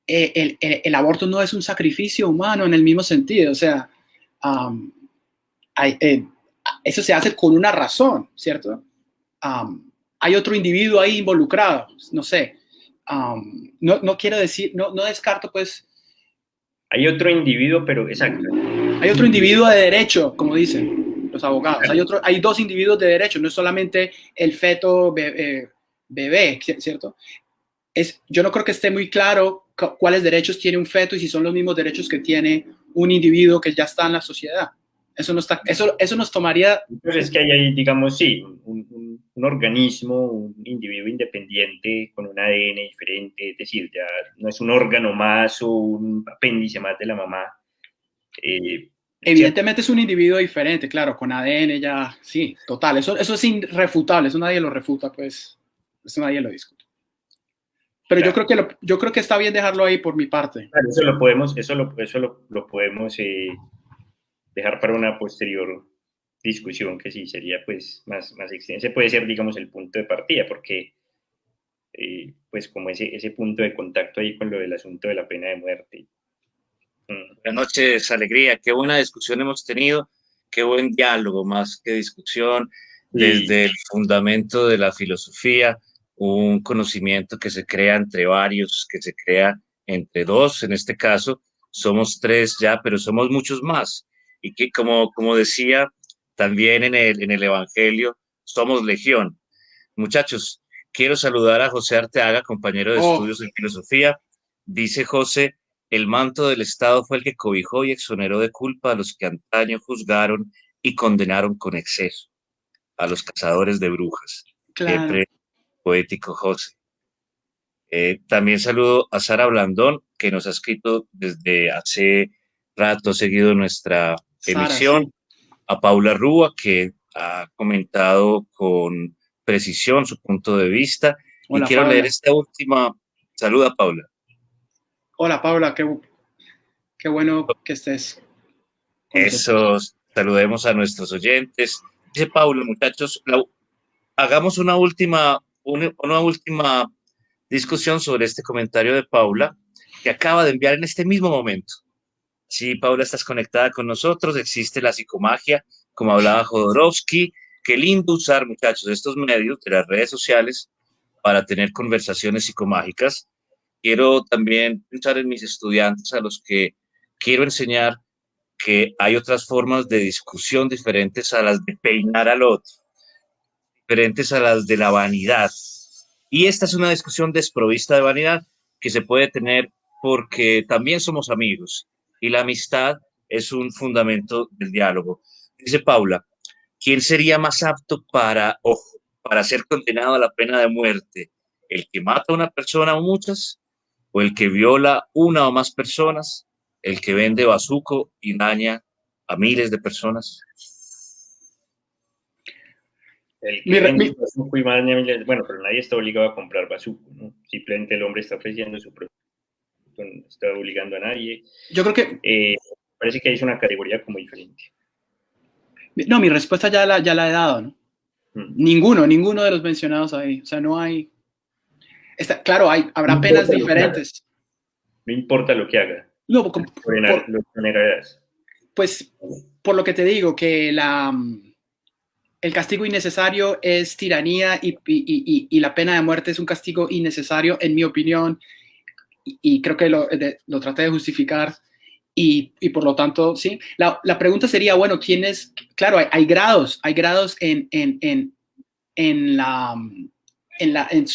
el aborto no es un sacrificio humano en el mismo sentido, o sea... eso se hace con una razón, ¿cierto? Hay otro individuo ahí involucrado, no sé. No quiero decir, no descarto, pues. Hay otro individuo, pero exacto. Hay otro individuo de derecho, como dicen los abogados. Hay dos individuos de derecho, no es solamente el feto bebé, ¿cierto? Yo no creo que esté muy claro cuáles derechos tiene un feto y si son los mismos derechos que tiene un individuo que ya está en la sociedad. Eso nos tomaría... Entonces es que hay, digamos, sí, un organismo, un individuo independiente con un ADN diferente, es decir, ya no es un órgano más o un apéndice más de la mamá. Evidentemente es un individuo diferente, claro, con ADN ya, sí, total, eso es irrefutable, eso nadie lo refuta, pues, eso nadie lo discute. Pero claro. yo creo que está bien dejarlo ahí por mi parte. Claro, eso lo podemos dejar para una posterior discusión que sí sería pues más extensa. Puede ser, digamos, el punto de partida, porque pues como ese punto de contacto ahí con lo del asunto de la pena de muerte. Buenas noches, Alegría. Qué buena discusión hemos tenido, qué buen diálogo, más que discusión, desde el fundamento de la filosofía, un conocimiento que se crea entre varios, que se crea entre dos, en este caso, somos tres ya, pero somos muchos más. Y que como decía también en el Evangelio somos legión. Muchachos, quiero saludar a José Arteaga, compañero de Oh, estudios en filosofía. Dice José, el manto del Estado fue el que cobijó y exoneró de culpa a los que antaño juzgaron y condenaron con exceso, a los cazadores de brujas. claro. Siempre poético, José. También saludo a Sara Blandón, que nos ha escrito desde hace rato seguido nuestra Sara, emisión, sí. a Paula Rúa, que ha comentado con precisión su punto de vista, y Hola, quiero leer Paula. esta última. Saluda, Paula. Hola, Paula, qué bueno que estés con nosotros. Esos, saludemos a nuestros oyentes. Dice Paula, muchachos, hagamos una última discusión sobre este comentario de Paula, que acaba de enviar en este mismo momento. Sí, Paula, estás conectada con nosotros, existe la psicomagia, como hablaba Jodorowsky. Qué lindo usar, muchachos, estos medios de las redes sociales para tener conversaciones psicomágicas. Quiero también pensar en mis estudiantes a los que quiero enseñar que hay otras formas de discusión diferentes a las de peinar al otro, diferentes a las de la vanidad. Y esta es una discusión desprovista de vanidad que se puede tener porque también somos amigos y la amistad es un fundamento del diálogo. Dice Paula, ¿quién sería más apto para ser condenado a la pena de muerte? ¿El que mata a una persona o muchas? ¿O el que viola una o más personas? ¿El que vende bazuco y daña a miles de personas? El Mi que re- vende mi- bazuco y más, bueno, pero nadie está obligado a comprar bazuco, ¿no? Simplemente el hombre está ofreciendo su producto, no está obligando a nadie. yo creo que, Parece que es una categoría como diferente. no, mi respuesta ya la he dado, ¿no? Mm. Ninguno de los mencionados ahí. O sea, no hay. Claro, No habrá penas importa lo que haga, diferentes. no importa lo que haga, No, lo exonerarás. pues, por lo que te digo, que el castigo innecesario es tiranía y la pena de muerte es un castigo innecesario, en mi opinión, y creo que lo traté de justificar. Y por lo tanto, sí. La pregunta sería, bueno, ¿quién es? Claro, hay grados en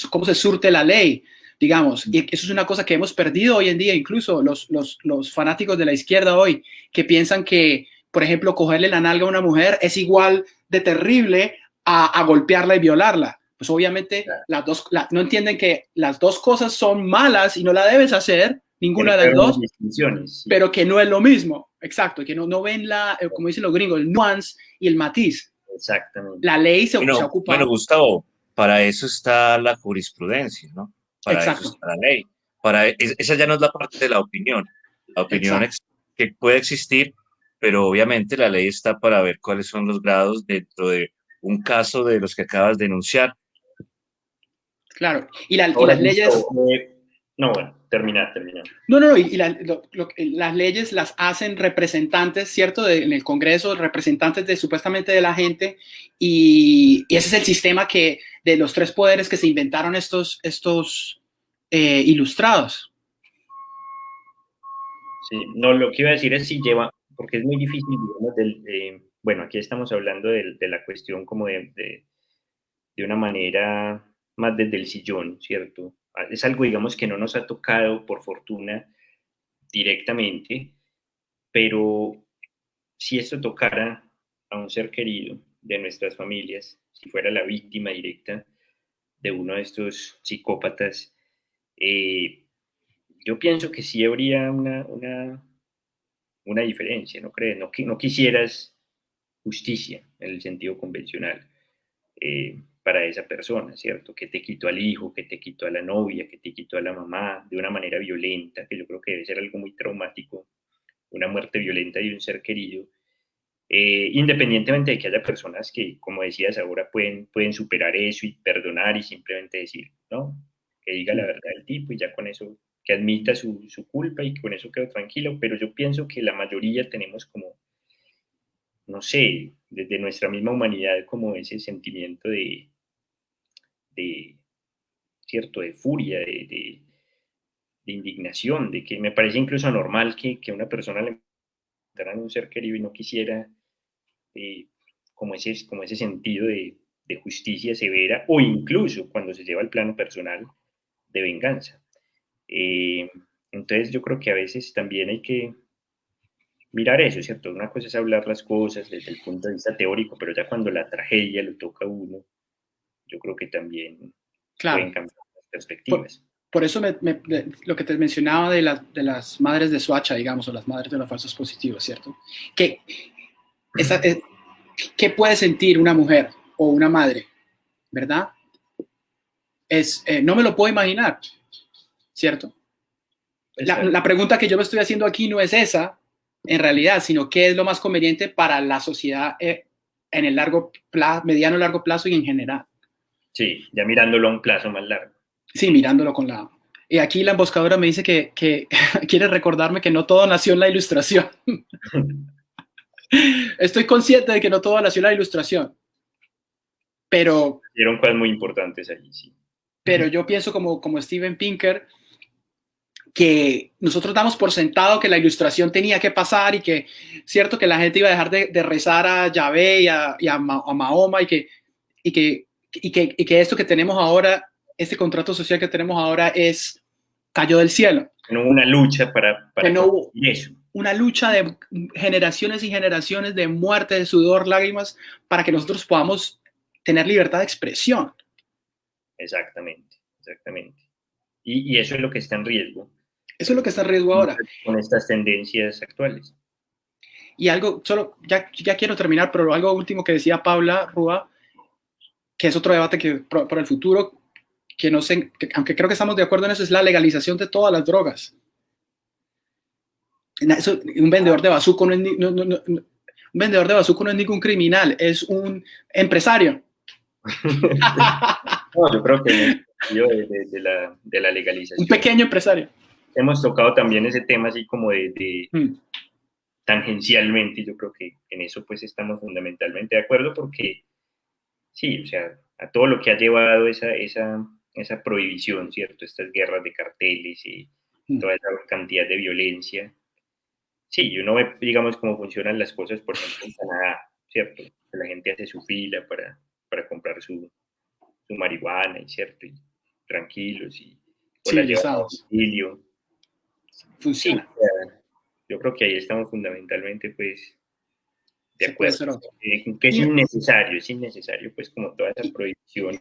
cómo se surte la ley, digamos. Y eso es una cosa que hemos perdido hoy en día, incluso los fanáticos de la izquierda hoy, que piensan que, por ejemplo, cogerle la nalga a una mujer es igual de terrible a golpearla y violarla. Pues obviamente no entienden que las dos cosas son malas y no la debes hacer, ninguna Tiene de que las haber unas dos, distinciones, sí. pero que no es lo mismo. Exacto, que no ven como dicen los gringos, el nuance y el matiz. Exactamente. La ley se Bueno, ocupa. Gustavo, para eso está la jurisprudencia, ¿no? Para eso Exacto, está la ley. Esa ya no es la parte de la opinión. La opinión exacto. que puede existir, pero obviamente la ley está para ver cuáles son los grados dentro de un caso de los que acabas de enunciar. Claro. Y Ahora, las leyes. Gustavo, no, bueno, termina. No. Las leyes las hacen representantes, ¿cierto? En el Congreso, representantes de supuestamente de la gente. Y ese es el sistema de los tres poderes que se inventaron estos ilustrados. Sí, no, lo que iba a decir es si lleva, porque es muy difícil, digamos, bueno, aquí estamos hablando de la cuestión como de una manera más desde el sillón, ¿cierto? Es algo, digamos, que no nos ha tocado, por fortuna, directamente, pero si esto tocara a un ser querido de nuestras familias, si fuera la víctima directa de uno de estos psicópatas, yo pienso que sí habría una diferencia, ¿no crees? No quisieras justicia en el sentido convencional para esa persona, ¿cierto? Que te quitó al hijo, que te quitó a la novia, que te quitó a la mamá de una manera violenta, que yo creo que debe ser algo muy traumático, una muerte violenta de un ser querido. Independientemente de que haya personas que, como decías ahora, pueden superar eso y perdonar y simplemente decir, no, que diga la verdad el tipo y ya con eso, que admita su culpa y con eso quedo tranquilo, pero yo pienso que la mayoría tenemos como, no sé, desde nuestra misma humanidad, como ese sentimiento de cierto, de furia, de indignación, de que me parece incluso anormal que una persona le mataran a un ser querido y no quisiera como ese sentido de justicia severa, o incluso cuando se lleva al plano personal de venganza. Entonces yo creo que a veces también hay que mirar eso, ¿cierto? Una cosa es hablar las cosas desde el punto de vista teórico, pero ya cuando la tragedia lo toca a uno, yo creo que también pueden cambiar las perspectivas. Por eso lo que te mencionaba de las madres de Soacha, digamos, o las madres de los falsos positivos, ¿cierto? ¿Qué puede sentir una mujer o una madre, verdad? No me lo puedo imaginar, ¿cierto? La pregunta que yo me estoy haciendo aquí no es esa, en realidad, sino qué es lo más conveniente para la sociedad en el mediano largo plazo y en general. Sí, ya mirándolo a un plazo más largo. Sí, mirándolo con la... Y aquí la emboscadora me dice que quiere recordarme que no todo nació en la Ilustración. Estoy consciente de que no todo nació en la Ilustración, pero... Dieron cosas muy importantes allí, sí. Pero yo pienso como Steven Pinker, que nosotros damos por sentado que la Ilustración tenía que pasar y que, cierto, que la gente iba a dejar de rezar a Yahvé y a Mahoma y que esto que tenemos ahora, este contrato social que tenemos ahora cayó del cielo. No hubo una lucha para no hubo eso. Una lucha de generaciones y generaciones de muerte, de sudor, lágrimas, para que nosotros podamos tener libertad de expresión. Exactamente. Y eso es lo que está en riesgo. Eso es lo que está en riesgo ahora. Con estas tendencias actuales. Y algo, solo, ya quiero terminar, pero algo último que decía Paula Rúa, que es otro debate que para el futuro, que no sé, aunque creo que estamos de acuerdo en eso, es la legalización de todas las drogas. Eso, un vendedor de bazuco un vendedor de bazuco no es ningún criminal, es un empresario. No, yo creo que de la legalización. Un pequeño empresario. Hemos tocado también ese tema así como tangencialmente, y yo creo que en eso pues estamos fundamentalmente de acuerdo, porque sí, o sea, a todo lo que ha llevado esa prohibición, ¿cierto? Estas guerras de carteles y toda esa cantidad de violencia. Sí, y uno ve, digamos, cómo funcionan las cosas, por ejemplo, en Canadá, ¿cierto? Que la gente hace su fila para comprar su marihuana, ¿cierto? Y tranquilos, y sí, la llevan a domicilio. Funciona. Sí, yo creo que ahí estamos fundamentalmente, pues, de acuerdo. Que es innecesario, pues, como toda esa prohibición,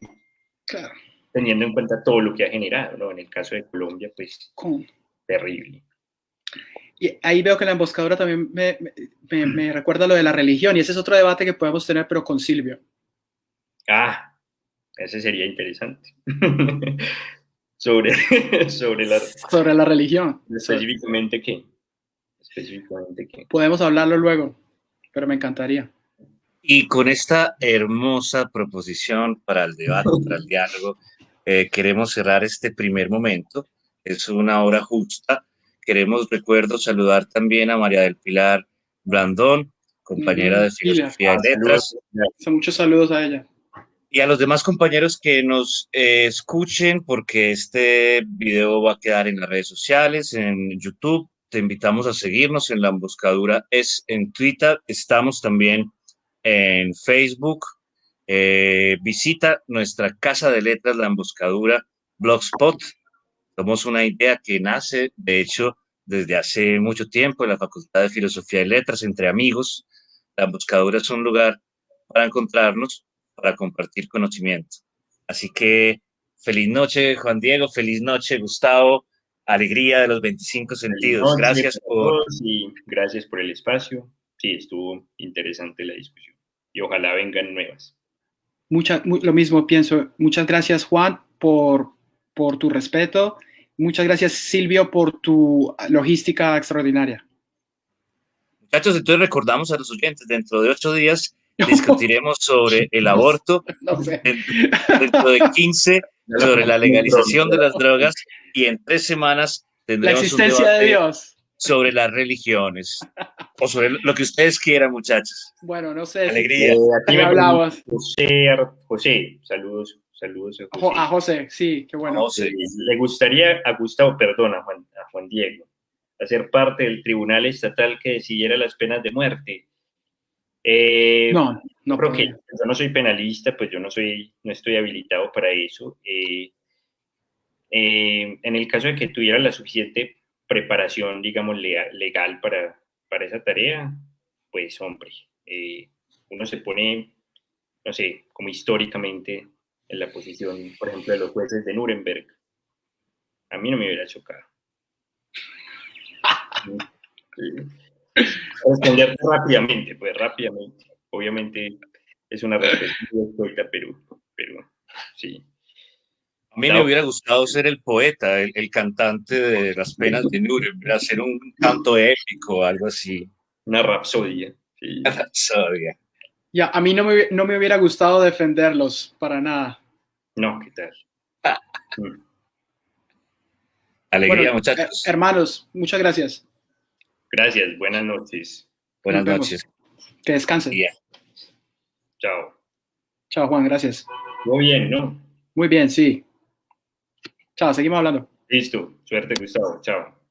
claro, teniendo en cuenta todo lo que ha generado, ¿no? En el caso de Colombia, pues, terrible. Y ahí veo que la emboscadora también me recuerda lo de la religión, y ese es otro debate que podemos tener, pero con Silvio. Ese sería interesante. sobre la religión. ¿Específicamente qué? Podemos hablarlo luego, pero me encantaría. Y con esta hermosa proposición para el debate, para el diálogo, queremos cerrar este primer momento. Es una hora justa. Recuerdo saludar también a María del Pilar Blandón, compañera de Filosofía y Letras. Muchos saludos a ella. Y a los demás compañeros que nos escuchen, porque este video va a quedar en las redes sociales, en YouTube. Te invitamos a seguirnos en La Emboscadura, es en Twitter. Estamos también en Facebook. Visita nuestra casa de letras, La Emboscadura, Blogspot. Somos una idea que nace, de hecho, desde hace mucho tiempo en la Facultad de Filosofía y Letras, entre amigos. La Emboscadura es un lugar para encontrarnos, para compartir conocimiento. Así que feliz noche, Juan Diego, feliz noche, Gustavo, alegría de los 25 sentidos. Gracias gracias por el espacio. Sí, estuvo interesante la discusión y ojalá vengan nuevas. Lo mismo pienso. Muchas gracias, Juan, por tu respeto. Muchas gracias, Silvio, por tu logística extraordinaria. Muchachos, entonces recordamos a los oyentes, dentro de 8 días discutiremos sobre el aborto, no sé. dentro de 15 sobre la legalización de las drogas, y en 3 semanas tendremos la existencia un debate de Dios sobre las religiones, o sobre lo que ustedes quieran, muchachos. Bueno, no sé. Alegría. Aquí me hablabas. José, saludos a José, sí, qué bueno. Le gustaría a Gustavo, perdón, a Juan Diego, hacer parte del tribunal estatal que decidiera las penas de muerte. No. No, Creo que yo no soy penalista, pues yo no estoy habilitado para eso. En el caso de que tuviera la suficiente preparación, digamos, legal para esa tarea, pues hombre, uno se pone, no sé, como históricamente en la posición, por ejemplo, de los jueces de Nuremberg. A mí no me hubiera chocado. Responder rápidamente, pues rápidamente. Obviamente es una respuesta muy corta, pero sí. A mí me hubiera gustado ser el poeta, el cantante de las penas de Nuremberg, hacer un canto épico o algo así. Una rapsodia. Sí. Una rapsodia. Ya, a mí no me hubiera gustado defenderlos para nada. No, ¿qué tal? Alegría, Bueno, muchachos. hermanos, muchas gracias. Gracias, buenas noches. Buenas Nos vemos. noches. Que descansen. Yeah. Chao. Chao, Juan, gracias. Muy bien, ¿no? Muy bien, sí. Chao, seguimos hablando. Listo. Suerte, Gustavo. Chao.